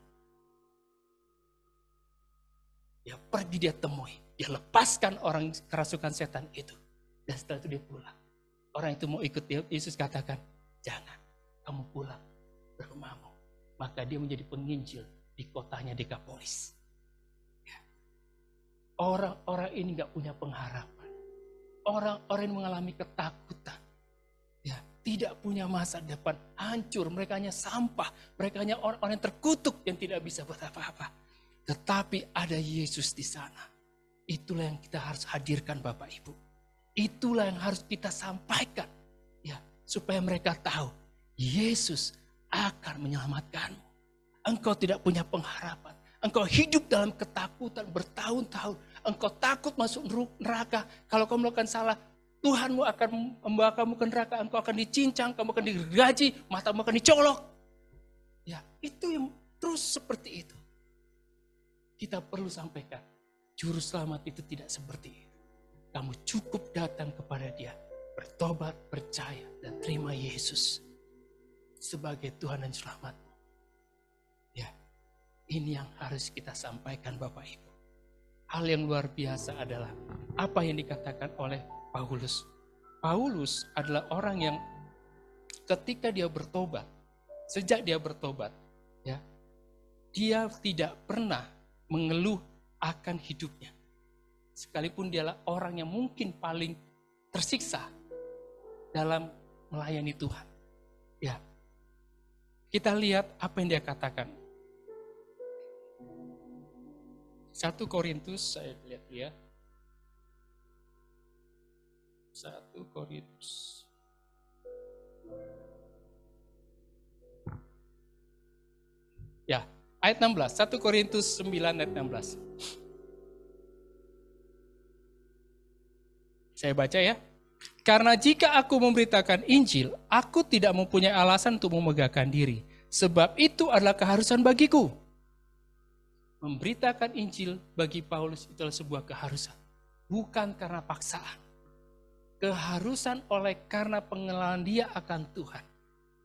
Speaker 1: Dia pergi, dia temui. Dia lepaskan orang kerasukan setan itu. Dan setelah itu dia pulang. Orang itu mau ikut dia, Yesus katakan, jangan, kamu pulang ke rumahmu. Maka dia menjadi penginjil di kotanya Dekapolis. Ya. Orang-orang ini gak punya pengharapan. Orang-orang yang mengalami ketakutan. Ya, tidak punya masa depan, hancur. Mereka hanya sampah. Mereka hanya orang-orang yang terkutuk yang tidak bisa buat apa-apa. Tetapi ada Yesus di sana. Itulah yang kita harus hadirkan Bapak Ibu. Itulah yang harus kita sampaikan. Ya, supaya mereka tahu Yesus akan menyelamatkanmu. Engkau tidak punya pengharapan. Engkau hidup dalam ketakutan bertahun-tahun. Engkau takut masuk neraka. Kalau kamu melakukan salah, Tuhanmu akan membawa kamu ke neraka. Engkau akan dicincang, kamu akan digaji, matamu akan dicolok. Ya, itu yang terus seperti itu. Kita perlu sampaikan, juru selamat itu tidak seperti itu. Kamu cukup datang kepada dia, bertobat, percaya, dan terima Yesus sebagai Tuhan dan Selamatmu. Ya, ini yang harus kita sampaikan Bapak Ibu. Hal yang luar biasa adalah apa yang dikatakan oleh Paulus. Paulus adalah orang yang ketika dia bertobat, sejak dia bertobat, ya, dia tidak pernah mengeluh akan hidupnya. Sekalipun dialah orang yang mungkin paling tersiksa dalam melayani Tuhan. Ya. Kita lihat apa yang dia katakan. 1 Korintus, saya lihat ya. 1 Korintus. Ya, ayat 16, 1 Korintus 9 ayat 16. Saya baca ya. Karena jika aku memberitakan Injil, aku tidak mempunyai alasan untuk memegahkan diri. Sebab itu adalah keharusan bagiku. Memberitakan Injil bagi Paulus itulah sebuah keharusan. Bukan karena paksaan. keharusan oleh karena pengenalan dia akan Tuhan.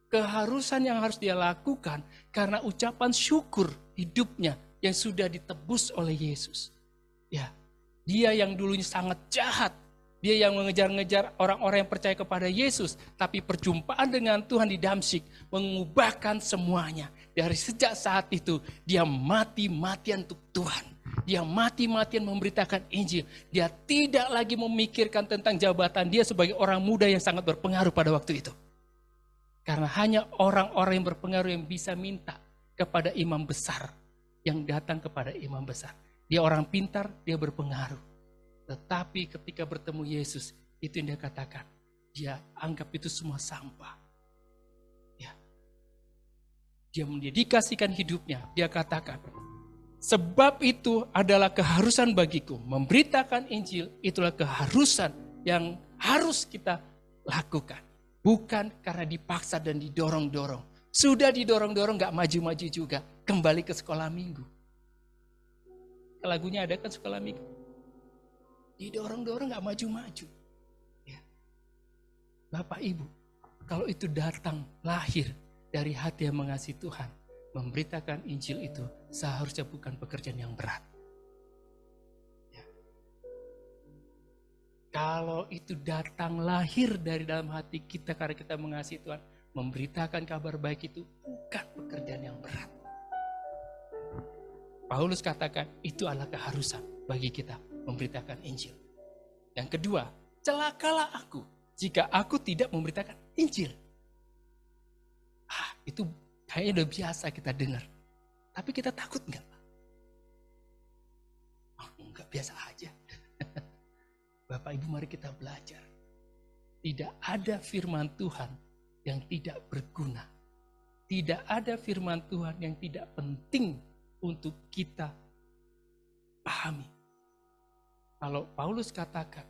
Speaker 1: Keharusan yang harus dia lakukan karena ucapan syukur hidupnya yang sudah ditebus oleh Yesus. Ya, dia yang dulunya sangat jahat, dia yang mengejar-ngejar orang-orang yang percaya kepada Yesus, tapi perjumpaan dengan Tuhan di Damsyik mengubahkan semuanya. Dari sejak saat itu dia mati-matian untuk Tuhan. Dia mati-matian memberitakan Injil. Dia tidak lagi memikirkan tentang jabatan dia sebagai orang muda yang sangat berpengaruh pada waktu itu. Karena hanya orang-orang yang berpengaruh yang bisa minta kepada imam besar, yang datang kepada imam besar. Dia orang pintar, dia berpengaruh. Tetapi ketika bertemu Yesus, itu yang dia katakan. Dia anggap itu semua sampah. Ya. Dia mendedikasikan hidupnya. Dia katakan, sebab itu adalah keharusan bagiku. Memberitakan Injil itulah keharusan yang harus kita lakukan. Bukan karena dipaksa dan didorong-dorong. Sudah didorong-dorong gak maju-maju juga. Kembali ke sekolah minggu. Lagunya ada kan sekolah minggu. Didorong-dorong gak maju-maju. Ya. Bapak Ibu, kalau itu datang lahir dari hati yang mengasihi Tuhan, memberitakan Injil itu seharusnya bukan pekerjaan yang berat. Ya. Kalau itu datang lahir dari dalam hati kita karena kita mengasihi Tuhan, memberitakan kabar baik itu bukan pekerjaan yang berat. Paulus katakan itu adalah keharusan bagi kita memberitakan Injil. Yang kedua, celakalah aku jika aku tidak memberitakan Injil. Itu kayaknya udah biasa kita dengar. Tapi kita takut enggak? Enggak, biasa aja. Bapak Ibu, mari kita belajar. Tidak ada firman Tuhan yang tidak berguna. Tidak ada firman Tuhan yang tidak penting untuk kita pahami. Kalau Paulus katakan,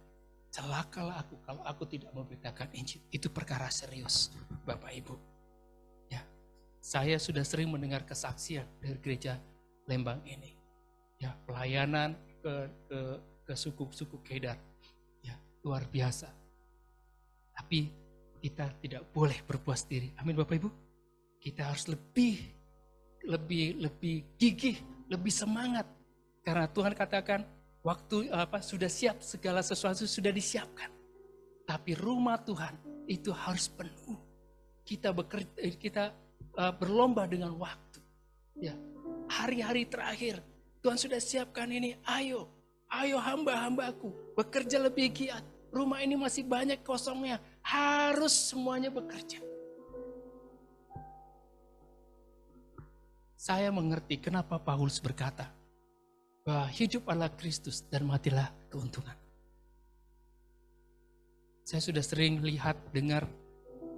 Speaker 1: celakalah aku kalau aku tidak memberitakan Injil. Itu perkara serius, Bapak Ibu. Ya, saya sudah sering mendengar kesaksian dari gereja Lembang ini. Ya, pelayanan ke suku-suku Kedar. Ya, luar biasa. Tapi kita tidak boleh berpuas diri. Amin Bapak Ibu. Kita harus lebih gigih, lebih semangat. Karena Tuhan katakan waktu sudah siap, segala sesuatu sudah disiapkan. Tapi rumah Tuhan itu harus penuh. Kita berlomba dengan waktu. Ya, hari-hari terakhir Tuhan sudah siapkan ini. Ayo hamba-hambaku bekerja lebih giat. Rumah ini masih banyak kosongnya. Harus semuanya bekerja. Saya mengerti kenapa Paulus berkata bahwa hidup adalah Kristus dan matilah keuntungan. Saya sudah sering lihat, dengar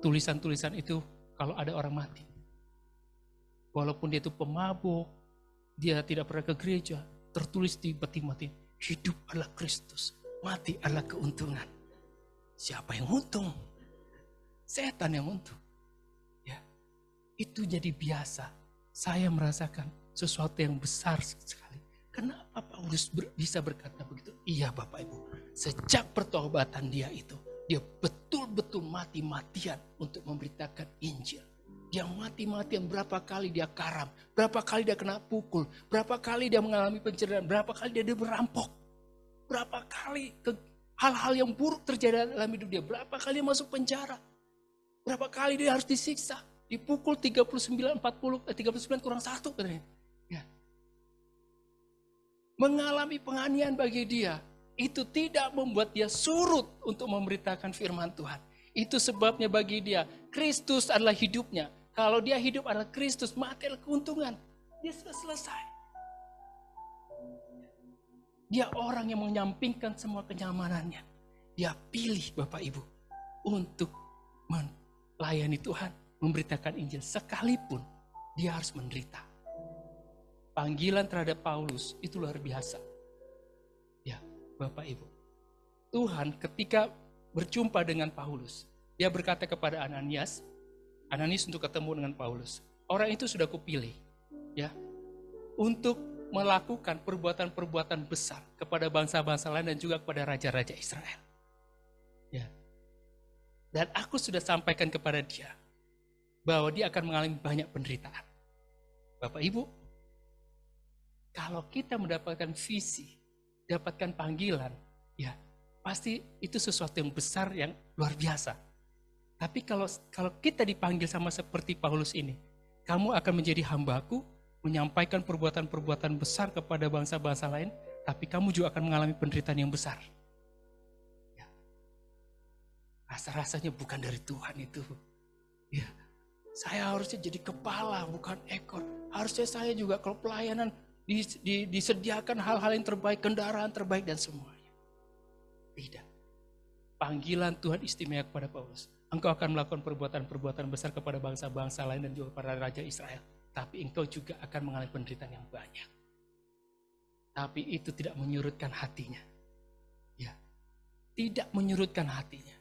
Speaker 1: tulisan-tulisan itu kalau ada orang mati. Walaupun dia itu pemabuk, dia tidak pernah ke gereja, tertulis di peti mati, hidup adalah Kristus, mati adalah keuntungan. Siapa yang untung? Setan yang untung. Ya, itu jadi biasa. Saya merasakan sesuatu yang besar sekali. Kenapa Paulus bisa berkata begitu? Iya Bapak Ibu, sejak pertobatan dia itu, dia betul-betul mati-matian untuk memberitakan Injil. Dia mati-matian, berapa kali dia karam, berapa kali dia kena pukul, berapa kali dia mengalami pencerahan, berapa kali dia dirampok, berapa kali hal-hal yang buruk terjadi dalam hidup dia, berapa kali dia masuk penjara, berapa kali dia harus disiksa, dipukul 39 kurang 1 katanya. Ya. Mengalami penganiayaan bagi dia, itu tidak membuat dia surut untuk memberitakan firman Tuhan. Itu sebabnya bagi dia, Kristus adalah hidupnya. Kalau dia hidup adalah Kristus, mati adalah keuntungan. Dia sudah selesai. Dia orang yang menyampingkan semua kenyamanannya. Dia pilih Bapak Ibu untuk melayani Tuhan, memberitakan Injil. Sekalipun dia harus menderita. Panggilan terhadap Paulus itu luar biasa. Ya, Bapak Ibu. Tuhan ketika berjumpa dengan Paulus, dia berkata kepada Ananias untuk ketemu dengan Paulus. Orang itu sudah kupilih, ya, untuk melakukan perbuatan-perbuatan besar kepada bangsa-bangsa lain dan juga kepada raja-raja Israel. Ya, Dan aku sudah sampaikan kepada dia bahwa dia akan mengalami banyak penderitaan. Bapak Ibu, kalau kita mendapatkan visi, dapatkan panggilan, ya pasti itu sesuatu yang besar, yang luar biasa. Tapi kalau kita dipanggil sama seperti Paulus ini, kamu akan menjadi hambaku, menyampaikan perbuatan-perbuatan besar kepada bangsa-bangsa lain, tapi kamu juga akan mengalami penderitaan yang besar. Ya. Rasa-rasanya bukan dari Tuhan itu. Ya. Saya harusnya jadi kepala, bukan ekor. Harusnya saya juga kalau pelayanan disediakan hal-hal yang terbaik, kendaraan terbaik dan semuanya. Tidak. Panggilan Tuhan istimewa kepada Paulus. Engkau akan melakukan perbuatan-perbuatan besar kepada bangsa-bangsa lain dan juga para raja Israel. Tapi engkau juga akan mengalami penderitaan yang banyak. Tapi itu tidak menyurutkan hatinya. Ya, tidak menyurutkan hatinya.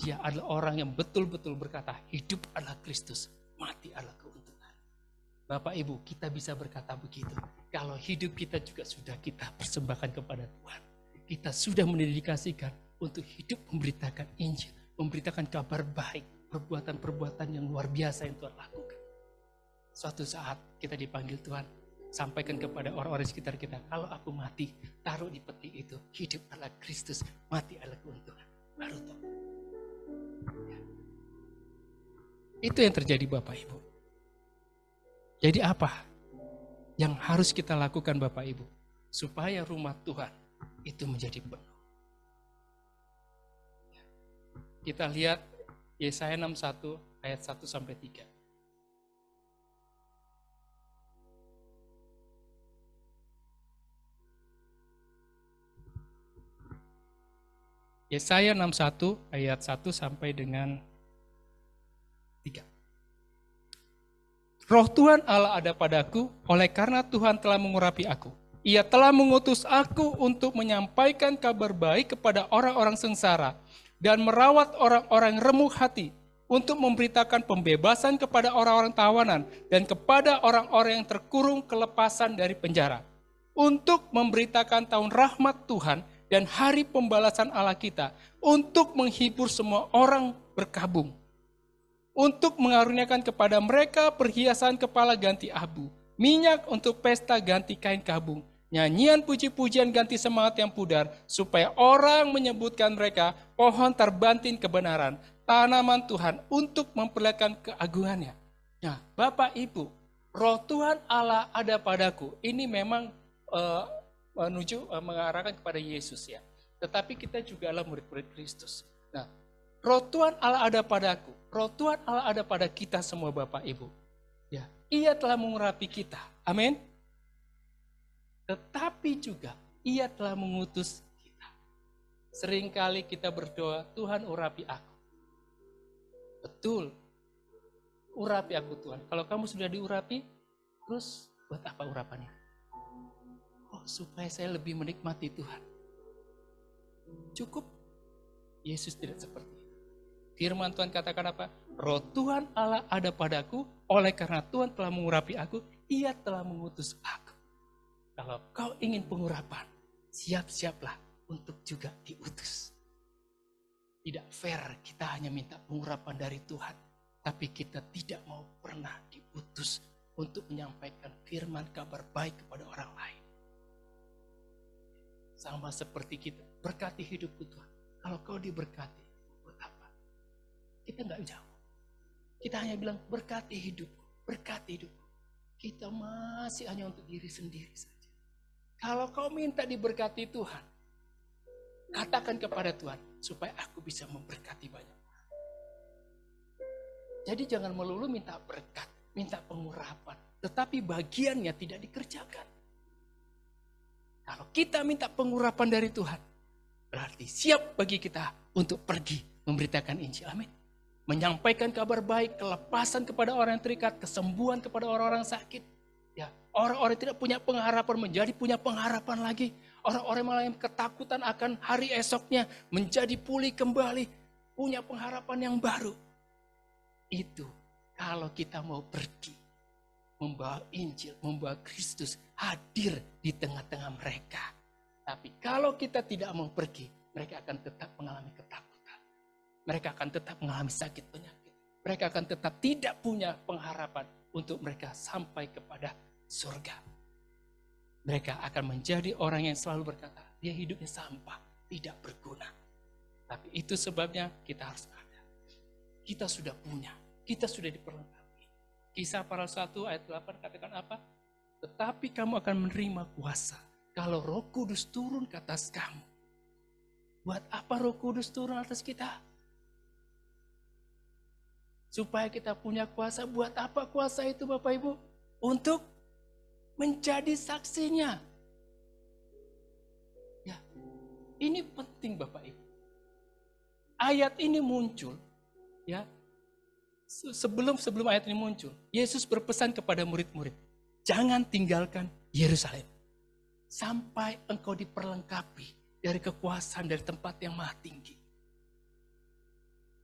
Speaker 1: Dia adalah orang yang betul-betul berkata, hidup adalah Kristus, mati adalah keuntungan. Bapak Ibu, kita bisa berkata begitu. Kalau hidup kita juga sudah kita persembahkan kepada Tuhan. Kita sudah mendedikasikan untuk hidup memberitakan Injil, memberitakan kabar baik, perbuatan-perbuatan yang luar biasa yang Tuhan lakukan. Suatu saat kita dipanggil Tuhan, sampaikan kepada orang-orang di sekitar kita, kalau aku mati, taruh di peti itu, hidup adalah Kristus, mati adalah keuntungan. Baru tahu. Itu yang terjadi Bapak Ibu. Jadi apa yang harus kita lakukan Bapak Ibu, supaya rumah Tuhan itu menjadi penuh? Kita lihat Yesaya 61 ayat 1-3. Yesaya 61 ayat 1 sampai dengan 3. Roh Tuhan Allah ada padaku, oleh karena Tuhan telah mengurapi aku. Ia telah mengutus aku untuk menyampaikan kabar baik kepada orang-orang sengsara dan merawat orang-orang remuk hati, untuk memberitakan pembebasan kepada orang-orang tawanan dan kepada orang-orang yang terkurung kelepasan dari penjara, untuk memberitakan tahun rahmat Tuhan dan hari pembalasan Allah kita, untuk menghibur semua orang berkabung, untuk mengaruniakan kepada mereka perhiasan kepala ganti abu, minyak untuk pesta ganti kain kabung, nyanyian puji-pujian ganti semangat yang pudar, supaya orang menyebutkan mereka pohon terbantin kebenaran, tanaman Tuhan untuk memperlihatkan keagungannya. Nah, Bapak Ibu, Roh Tuhan Allah ada padaku. Ini memang mengarahkan kepada Yesus ya. Tetapi kita juga adalah murid-murid Kristus. Nah, Roh Tuhan Allah ada padaku. Roh Tuhan Allah ada pada kita semua Bapak Ibu. Ya, Ia telah mengurapi kita. Amin. Tetapi juga Ia telah mengutus kita. Seringkali kita berdoa, Tuhan urapi aku. Betul. Urapi aku Tuhan. Kalau kamu sudah diurapi, terus buat apa urapannya? Oh, supaya saya lebih menikmati Tuhan. Cukup. Yesus tidak seperti itu. Firman Tuhan katakan apa? Roh Tuhan Allah ada padaku, oleh karena Tuhan telah mengurapi aku, Ia telah mengutus aku. Kalau kau ingin pengurapan, siap-siaplah untuk juga diutus. Tidak fair kita hanya minta pengurapan dari Tuhan, tapi kita tidak mau pernah diutus untuk menyampaikan firman kabar baik kepada orang lain. Sama seperti kita, berkati hidupku Tuhan. Kalau kau diberkati, buat apa? Kita nggak jauh. Kita hanya bilang berkati hidupku, berkati hidupku. Kita masih hanya untuk diri sendiri saja. Kalau kau minta diberkati Tuhan, katakan kepada Tuhan, supaya aku bisa memberkati banyak orang. Jadi jangan melulu minta berkat, minta pengurapan, tetapi bagiannya tidak dikerjakan. Kalau kita minta pengurapan dari Tuhan, berarti siap bagi kita untuk pergi memberitakan Injil. Amin. Menyampaikan kabar baik, kelepasan kepada orang yang terikat, kesembuhan kepada orang-orang sakit. Ya, orang-orang yang tidak punya pengharapan menjadi punya pengharapan lagi. Orang-orang yang ketakutan akan hari esoknya menjadi pulih kembali, punya pengharapan yang baru. Itu kalau kita mau pergi membawa Injil, membawa Kristus hadir di tengah-tengah mereka. Tapi kalau kita tidak mau pergi, mereka akan tetap mengalami ketakutan. mereka akan tetap mengalami sakit penyakit. Mereka akan tetap tidak punya pengharapan untuk mereka sampai kepada surga. Mereka akan menjadi orang yang selalu berkata, dia hidupnya sampah, tidak berguna. Tapi itu sebabnya kita harus ada. Kita sudah punya, kita sudah diperlengkapi. Kisah para 1 ayat 8 katakan apa? Tetapi kamu akan menerima kuasa kalau Roh Kudus turun ke atas kamu. Buat apa Roh Kudus turun atas kita? Supaya kita punya kuasa. Buat apa kuasa itu Bapak Ibu? Untuk menjadi saksinya. Ya, ini penting Bapak Ibu. Ayat ini muncul, ya. Sebelum ayat ini muncul, Yesus berpesan kepada murid-murid, jangan tinggalkan Yerusalem sampai engkau diperlengkapi dari kekuasaan dari tempat yang maha tinggi.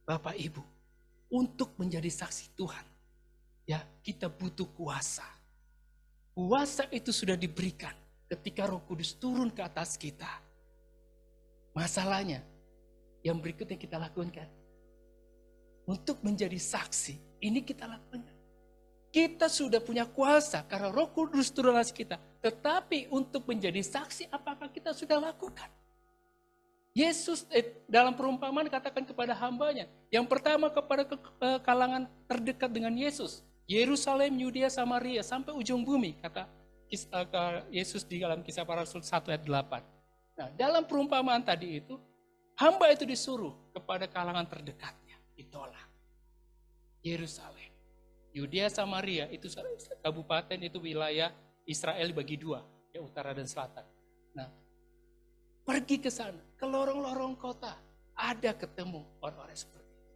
Speaker 1: Bapak Ibu, untuk menjadi saksi Tuhan, ya kita butuh kuasa. Kuasa itu sudah diberikan ketika Roh Kudus turun ke atas kita. Masalahnya, yang berikutnya kita lakukan, untuk menjadi saksi, ini kita lakukan. Kita sudah punya kuasa karena Roh Kudus turun atas kita. Tetapi untuk menjadi saksi, apakah kita sudah lakukan? Yesus dalam perumpamaan katakan kepada hambanya. Yang pertama kepada kalangan terdekat dengan Yesus. Yerusalem, Yudea, Samaria, sampai ujung bumi. Kata Yesus di dalam Kisah Para Rasul 1 ayat 8. Nah, dalam perumpamaan tadi itu, hamba itu disuruh kepada kalangan terdekatnya. Ditolak. Yerusalem, Yudea, Samaria, itu kabupaten, itu wilayah Israel bagi dua. Ya, utara dan selatan. Nah, pergi ke sana, ke lorong-lorong kota, ada ketemu orang-orang seperti itu.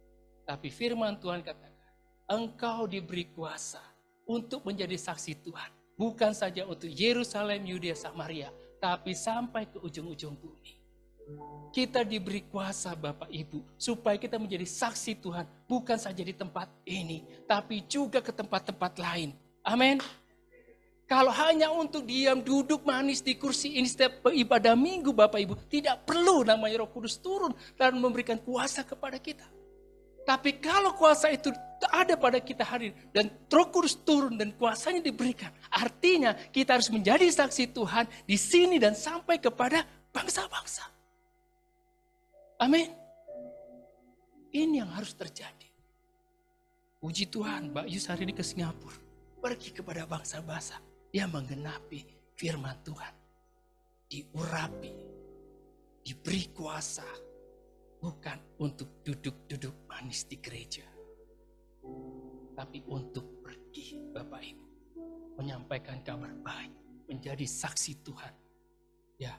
Speaker 1: Tapi firman Tuhan katakan, engkau diberi kuasa untuk menjadi saksi Tuhan. Bukan saja untuk Yerusalem, Yudea, Samaria, tapi sampai ke ujung-ujung bumi. Kita diberi kuasa Bapak Ibu, supaya kita menjadi saksi Tuhan. Bukan saja di tempat ini, tapi juga ke tempat-tempat lain. Amin. Kalau hanya untuk diam duduk manis di kursi ini setiap ibadah minggu Bapak Ibu, tidak perlu namanya Roh Kudus turun dan memberikan kuasa kepada kita. Tapi kalau kuasa itu ada pada kita hari ini, dan Roh Kudus turun dan kuasanya diberikan, artinya kita harus menjadi saksi Tuhan di sini dan sampai kepada bangsa-bangsa. Amin. Ini yang harus terjadi. Puji Tuhan, Mbak Yus hari ini ke Singapura, pergi kepada bangsa-bangsa. Dia menggenapi firman Tuhan. Diurapi. Diberi kuasa. Bukan untuk duduk-duduk manis di gereja. Tapi untuk pergi Bapak Ibu. Menyampaikan kabar baik. Menjadi saksi Tuhan. Ya,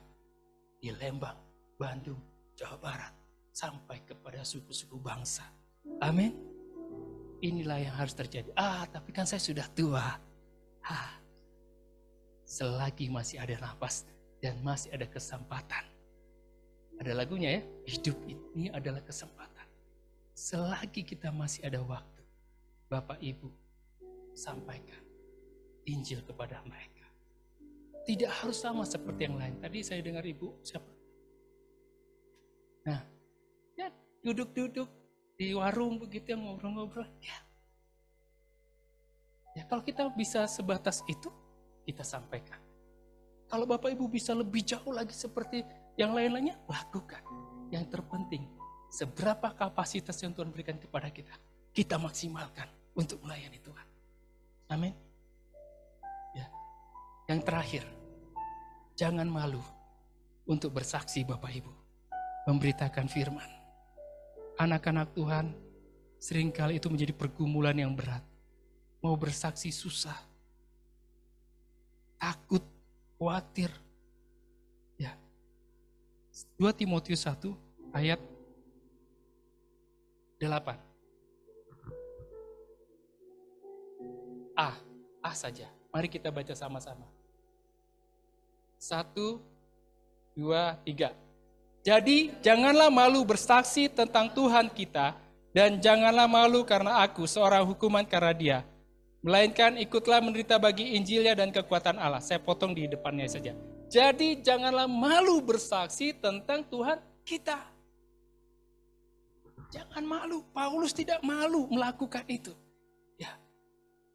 Speaker 1: di Lembang, Bandung, Jawa Barat. Sampai kepada suku-suku bangsa. Amin. Inilah yang harus terjadi. Tapi kan saya sudah tua. Selagi masih ada nafas dan masih ada kesempatan. Ada lagunya ya, hidup ini adalah kesempatan. Selagi kita masih ada waktu, Bapak Ibu sampaikan Injil kepada mereka. Tidak harus sama seperti yang lain. Tadi saya dengar Ibu siapa? Nah, ya duduk-duduk di warung begitu yang ngobrol-ngobrol. Ya kalau kita bisa sebatas itu, kita sampaikan. Kalau Bapak Ibu bisa lebih jauh lagi seperti yang lain-lainnya, lakukan. Yang terpenting, seberapa kapasitas yang Tuhan berikan kepada kita, kita maksimalkan untuk melayani Tuhan. Amin. Ya. Yang terakhir, jangan malu untuk bersaksi Bapak Ibu. Memberitakan firman. Anak-anak Tuhan, seringkali itu menjadi pergumulan yang berat. Mau bersaksi susah. Takut, khawatir. Ya. 2 Timotius 1 ayat 8. A saja. Mari kita baca sama-sama. 1, 2, 3. Jadi janganlah malu bersaksi tentang Tuhan kita, dan janganlah malu karena aku seorang hukuman karena dia. Melainkan ikutlah menderita bagi Injilnya dan kekuatan Allah. Saya potong di depannya saja. Jadi janganlah malu bersaksi tentang Tuhan kita. Jangan malu. Paulus tidak malu melakukan itu. Ya,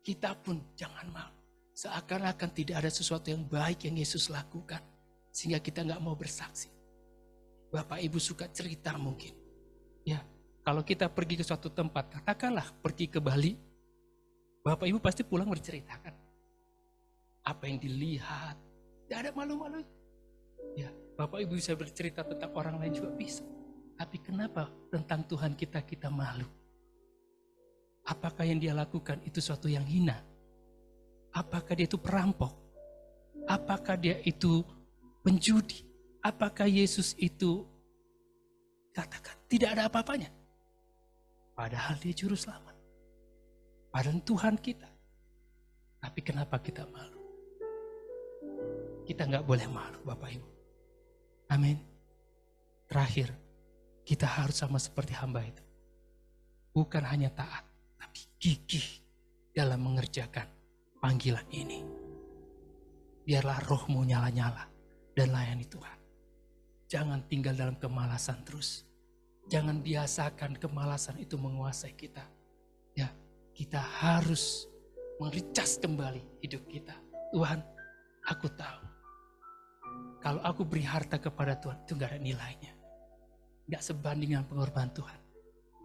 Speaker 1: kita pun jangan malu. Seakan-akan tidak ada sesuatu yang baik yang Yesus lakukan. Sehingga kita nggak mau bersaksi. Bapak Ibu suka cerita mungkin. Ya, kalau kita pergi ke suatu tempat, katakanlah pergi ke Bali. Bapak Ibu pasti pulang berceritakan. Apa yang dilihat. Tidak ada malu-malu. Ya, Bapak Ibu bisa bercerita tentang orang lain juga bisa. Tapi kenapa tentang Tuhan kita malu? Apakah yang dia lakukan itu suatu yang hina? Apakah dia itu perampok? Apakah dia itu penjudi? Apakah Yesus itu, katakan, tidak ada apa-apanya? Padahal dia juru selamat. Padahal Tuhan kita. Tapi kenapa kita malu? Kita nggak boleh malu, Bapak Ibu. Amin. Terakhir, kita harus sama seperti hamba itu. Bukan hanya taat, tapi gigih dalam mengerjakan panggilan ini. Biarlah rohmu nyala-nyala dan layani Tuhan. Jangan tinggal dalam kemalasan terus. Jangan biasakan kemalasan itu menguasai kita. Ya, kita harus mericas kembali hidup kita. Tuhan, aku tahu. Kalau aku beri harta kepada Tuhan, itu gak ada nilainya. Gak sebanding dengan pengorbanan Tuhan.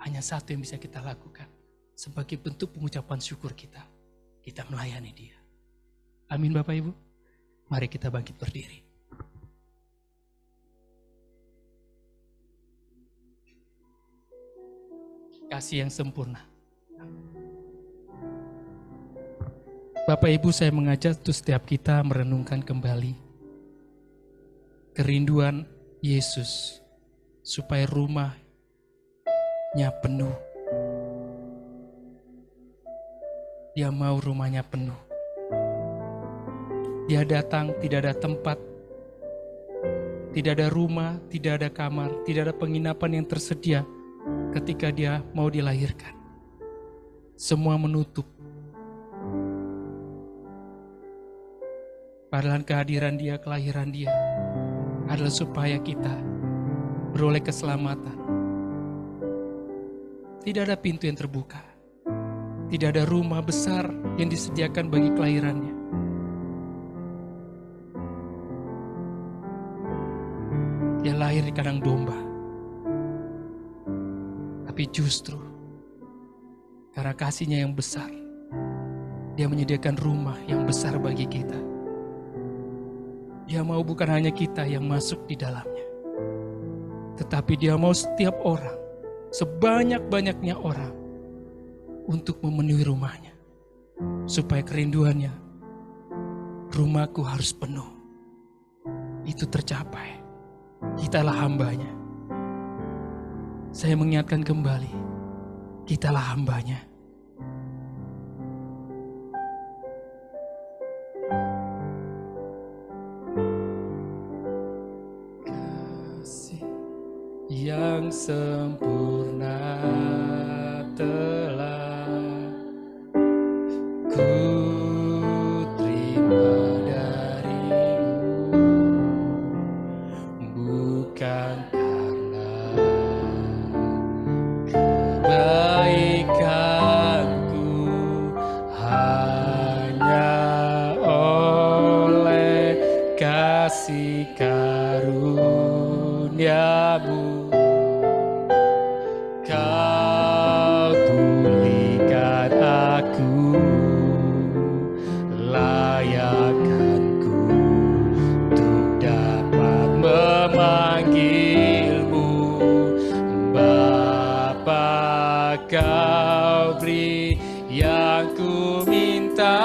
Speaker 1: Hanya satu yang bisa kita lakukan. Sebagai bentuk pengucapan syukur kita. Kita melayani Dia. Amin Bapak Ibu. Mari kita bangkit berdiri. Kasih yang sempurna. Bapak Ibu, saya mengajak untuk setiap kita merenungkan kembali kerinduan Yesus supaya rumahnya penuh. Dia mau rumahnya penuh. Dia datang, tidak ada tempat, tidak ada rumah, tidak ada kamar, tidak ada penginapan yang tersedia ketika dia mau dilahirkan. Semua menutup. Padahal kehadiran dia, kelahiran dia adalah supaya kita beroleh keselamatan. Tidak ada pintu yang terbuka. Tidak ada rumah besar yang disediakan bagi kelahirannya. Dia lahir di kandang domba. Tapi justru karena kasihnya yang besar, dia menyediakan rumah yang besar bagi kita. Dia mau bukan hanya kita yang masuk di dalamnya, tetapi dia mau setiap orang, sebanyak-banyaknya orang, untuk memenuhi rumahnya. Supaya kerinduannya, rumahku harus penuh. Itu tercapai. Kitalah hambanya. Saya mengingatkan kembali, kitalah hambanya. Yang sempurna telah ku terima darimu, bukan karena kebaikanku, hanya oleh kasih karuniamu. Kau pulihkan aku, layakkanku untuk dapat memanggilmu Bapa. Kau beri yang ku minta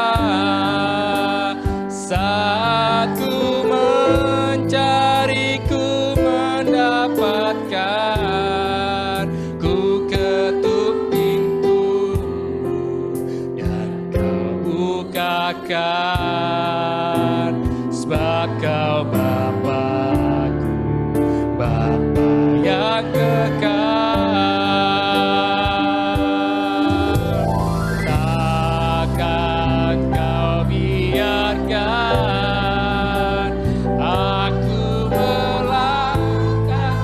Speaker 1: saat ku mencari, ku mendapatkan. Sebab kau Bapa-Ku, Bapa yang kekal. Takkan kau biarkan aku melangkah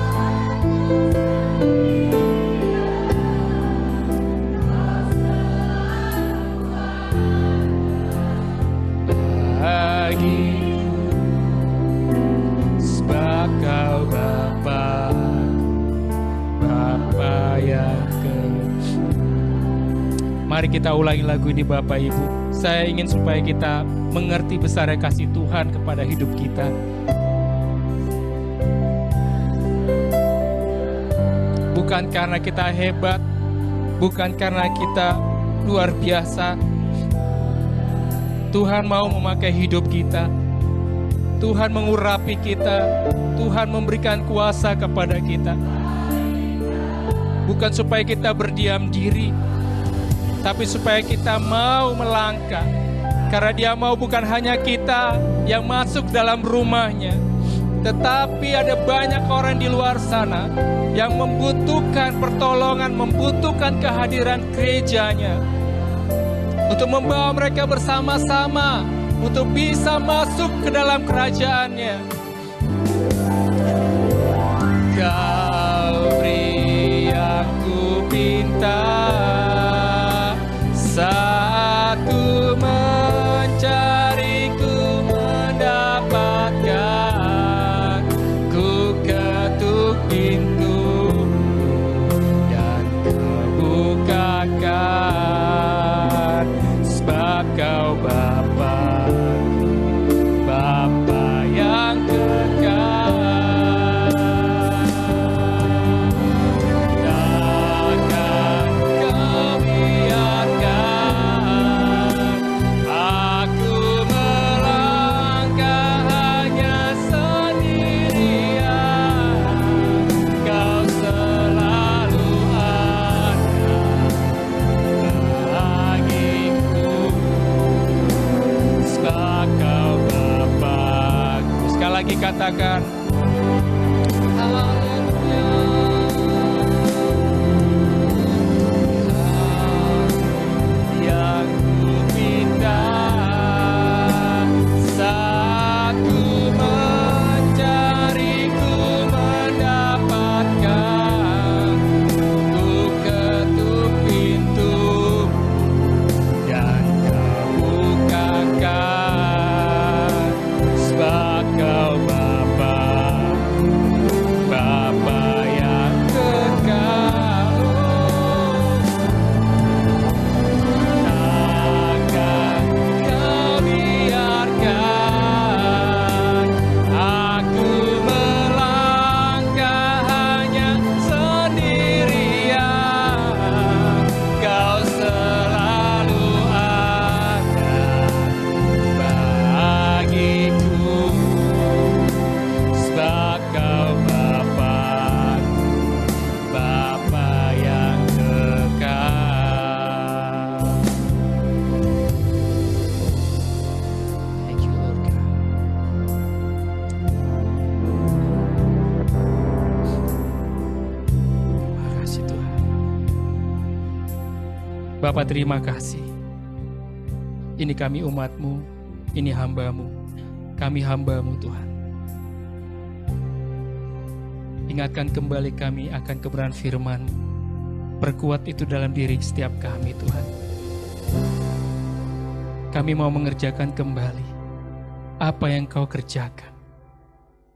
Speaker 1: Mari kita ulangi lagu ini Bapak Ibu. Saya ingin supaya kita mengerti besarnya kasih Tuhan kepada hidup kita. Bukan karena kita hebat, bukan karena kita luar biasa. Tuhan mau memakai hidup kita. Tuhan mengurapi kita. Tuhan memberikan kuasa kepada kita. Bukan supaya kita berdiam diri, tapi supaya kita mau melangkah. Karena Dia mau bukan hanya kita yang masuk dalam rumahnya, tetapi ada banyak orang di luar sana yang membutuhkan pertolongan, membutuhkan kehadiran gerejanya, untuk membawa mereka bersama-sama untuk bisa masuk ke dalam kerajaannya. Kau beri aku pinta saat ku mencari, ku mendapatkan. Ku ketuk pintu dan kau bukakan, sebab kau Bapa, Bapa yang kekal. Katakan haleluya. Yang ku minta saat ku mencari, ku mendapatkan. Ku ketuk pintu dan kau bukakan, sebab kau Bapa, terima kasih. Ini kami umat-Mu, ini hamba-Mu. Kami hamba-Mu Tuhan. Ingatkan kembali kami akan kebenaran firman-Mu. Perkuat itu dalam diri setiap kami Tuhan. Kami mau mengerjakan kembali apa yang Kau kerjakan.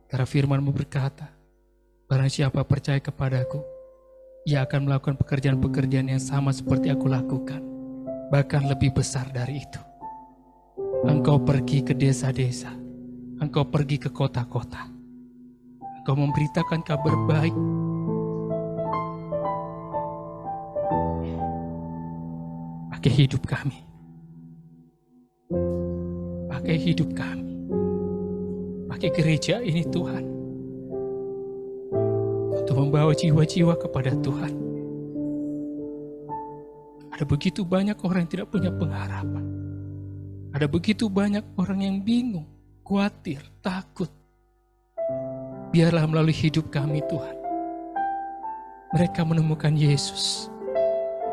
Speaker 1: Karena firman-Mu berkata, barang siapa percaya kepadaku, Ia akan melakukan pekerjaan-pekerjaan yang sama seperti aku lakukan, bahkan lebih besar dari itu. Engkau pergi ke desa-desa, Engkau pergi ke kota-kota, Engkau memberitakan kabar baik. Pakai hidup kami, pakai hidup kami, pakai gereja ini Tuhan, untuk membawa jiwa-jiwa kepada Tuhan. Ada begitu banyak orang yang tidak punya pengharapan. Ada begitu banyak orang yang bingung, khawatir, takut. Biarlah melalui hidup kami Tuhan, mereka menemukan Yesus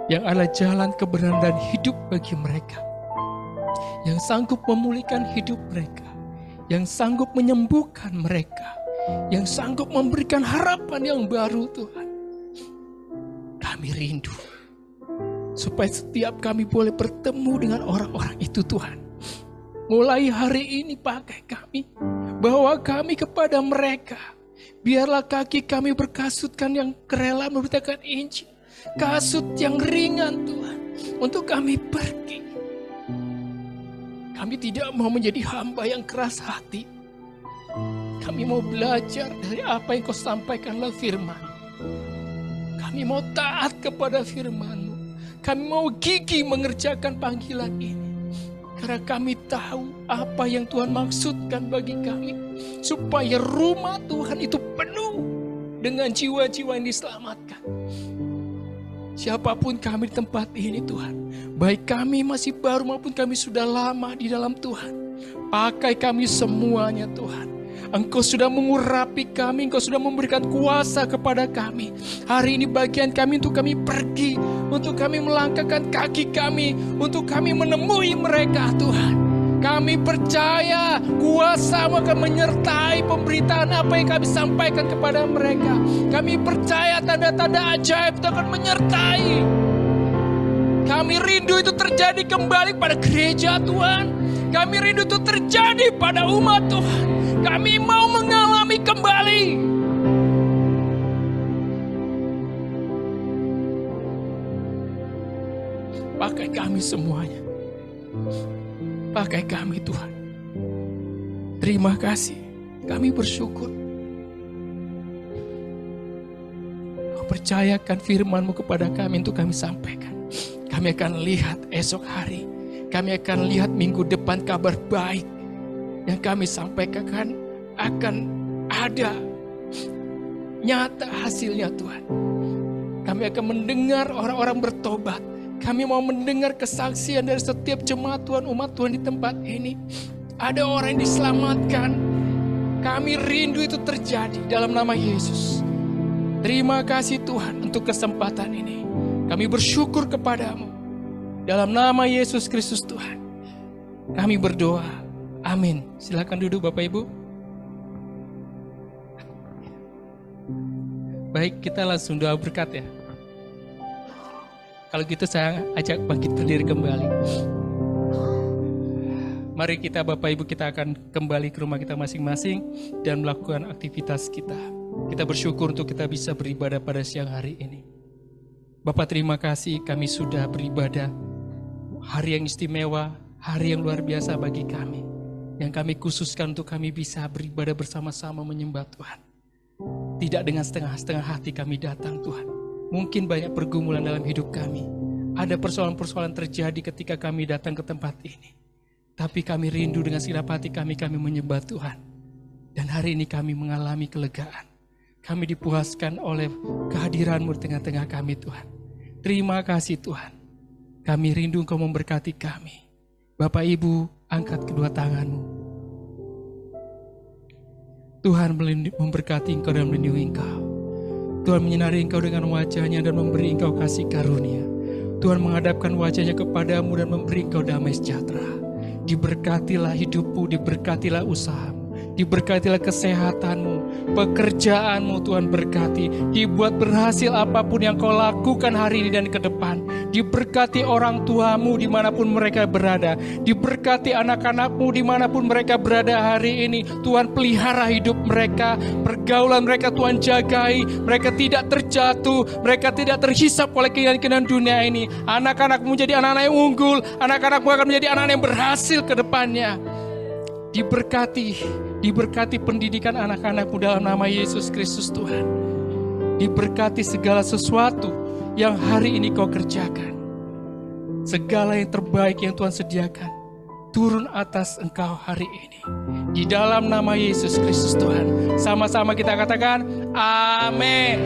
Speaker 1: yang adalah jalan kebenaran dan hidup bagi mereka, yang sanggup memulihkan hidup mereka, yang sanggup menyembuhkan mereka, yang sanggup memberikan harapan yang baru Tuhan. Kami rindu supaya setiap kami boleh bertemu dengan orang-orang itu Tuhan. Mulai hari ini pakai kami, bawa kami kepada mereka. Biarlah kaki kami berkasutkan yang rela memberitakan Injil, kasut yang ringan Tuhan, untuk kami pergi. Kami tidak mau menjadi hamba yang keras hati. Kami mau belajar dari apa yang Kau sampaikan lewat firman. Kami mau taat kepada firman-Mu. Kami mau gigih mengerjakan panggilan ini. Karena kami tahu apa yang Tuhan maksudkan bagi kami. Supaya rumah Tuhan itu penuh dengan jiwa-jiwa yang diselamatkan. Siapapun kami di tempat ini Tuhan, baik kami masih baru maupun kami sudah lama di dalam Tuhan, pakai kami semuanya Tuhan. Engkau sudah mengurapi kami, Engkau sudah memberikan kuasa kepada kami. Hari ini bagian kami untuk kami pergi, untuk kami melangkahkan kaki kami, untuk kami menemui mereka Tuhan. Kami percaya kuasa-Mu akan menyertai pemberitaan apa yang kami sampaikan kepada mereka. Kami percaya tanda-tanda ajaib itu akan menyertai. Kami rindu itu terjadi kembali pada gereja Tuhan. Kami rindu itu terjadi pada umat Tuhan. Kami mau mengalami kembali. Pakai kami semuanya. Pakai kami Tuhan. Terima kasih. Kami bersyukur. Kau percayakan firman-Mu kepada kami untuk kami sampaikan. Kami akan lihat esok hari. Kami akan lihat minggu depan kabar baik. Yang kami sampaikan akan ada nyata hasilnya Tuhan. Kami akan mendengar orang-orang bertobat. Kami mau mendengar kesaksian dari setiap jemaat Tuhan, umat Tuhan di tempat ini. Ada orang yang diselamatkan. Kami rindu itu terjadi dalam nama Yesus. Terima kasih Tuhan untuk kesempatan ini. Kami bersyukur kepadamu. Dalam nama Yesus Kristus Tuhan. Kami berdoa. Amin. Silakan duduk Bapak Ibu. Baik, kita langsung doa berkat ya. Kalau gitu saya ajak bangkit berdiri kembali. Mari kita Bapak Ibu, kita akan kembali ke rumah kita masing-masing dan melakukan aktivitas kita. Kita bersyukur untuk kita bisa beribadah pada siang hari ini. Bapak terima kasih kami sudah beribadah. Hari yang istimewa, hari yang luar biasa bagi kami. Yang kami khususkan untuk kami bisa beribadah bersama-sama menyembah Tuhan. Tidak dengan setengah-setengah hati kami datang Tuhan. Mungkin banyak pergumulan dalam hidup kami. Ada persoalan-persoalan terjadi ketika kami datang ke tempat ini. Tapi kami rindu dengan segenap hati kami menyembah Tuhan. Dan hari ini kami mengalami kelegaan. Kami dipuaskan oleh kehadiran-Mu di tengah-tengah kami Tuhan. Terima kasih Tuhan. Kami rindu Engkau memberkati kami. Bapak Ibu, angkat kedua tangan-Mu. Tuhan memberkati Engkau dan melindungi Engkau. Tuhan menyinari Engkau dengan wajah-Nya dan memberi Engkau kasih karunia. Tuhan menghadapkan wajah-Nya kepadamu dan memberi Engkau damai sejahtera. Diberkatilah hidupmu, diberkatilah usahamu, diberkatilah kesehatanmu, pekerjaanmu Tuhan berkati. Dibuat berhasil apapun yang kau lakukan hari ini dan ke depan. Diberkati orang tuamu dimanapun mereka berada. Diberkati anak-anakmu dimanapun mereka berada hari ini. Tuhan pelihara hidup mereka, pergaulan mereka Tuhan jagai. Mereka tidak terjatuh, mereka tidak terhisap oleh keinginan-keinginan dunia ini. Anak-anakmu menjadi anak-anak yang unggul, anak-anakmu akan menjadi anak-anak yang berhasil ke depannya. Diberkati pendidikan anak-anakmu dalam nama Yesus Kristus Tuhan. Diberkati segala sesuatu yang hari ini kau kerjakan. Segala yang terbaik yang Tuhan sediakan turun atas engkau hari ini. Di dalam nama Yesus Kristus Tuhan. Sama-sama kita katakan amin.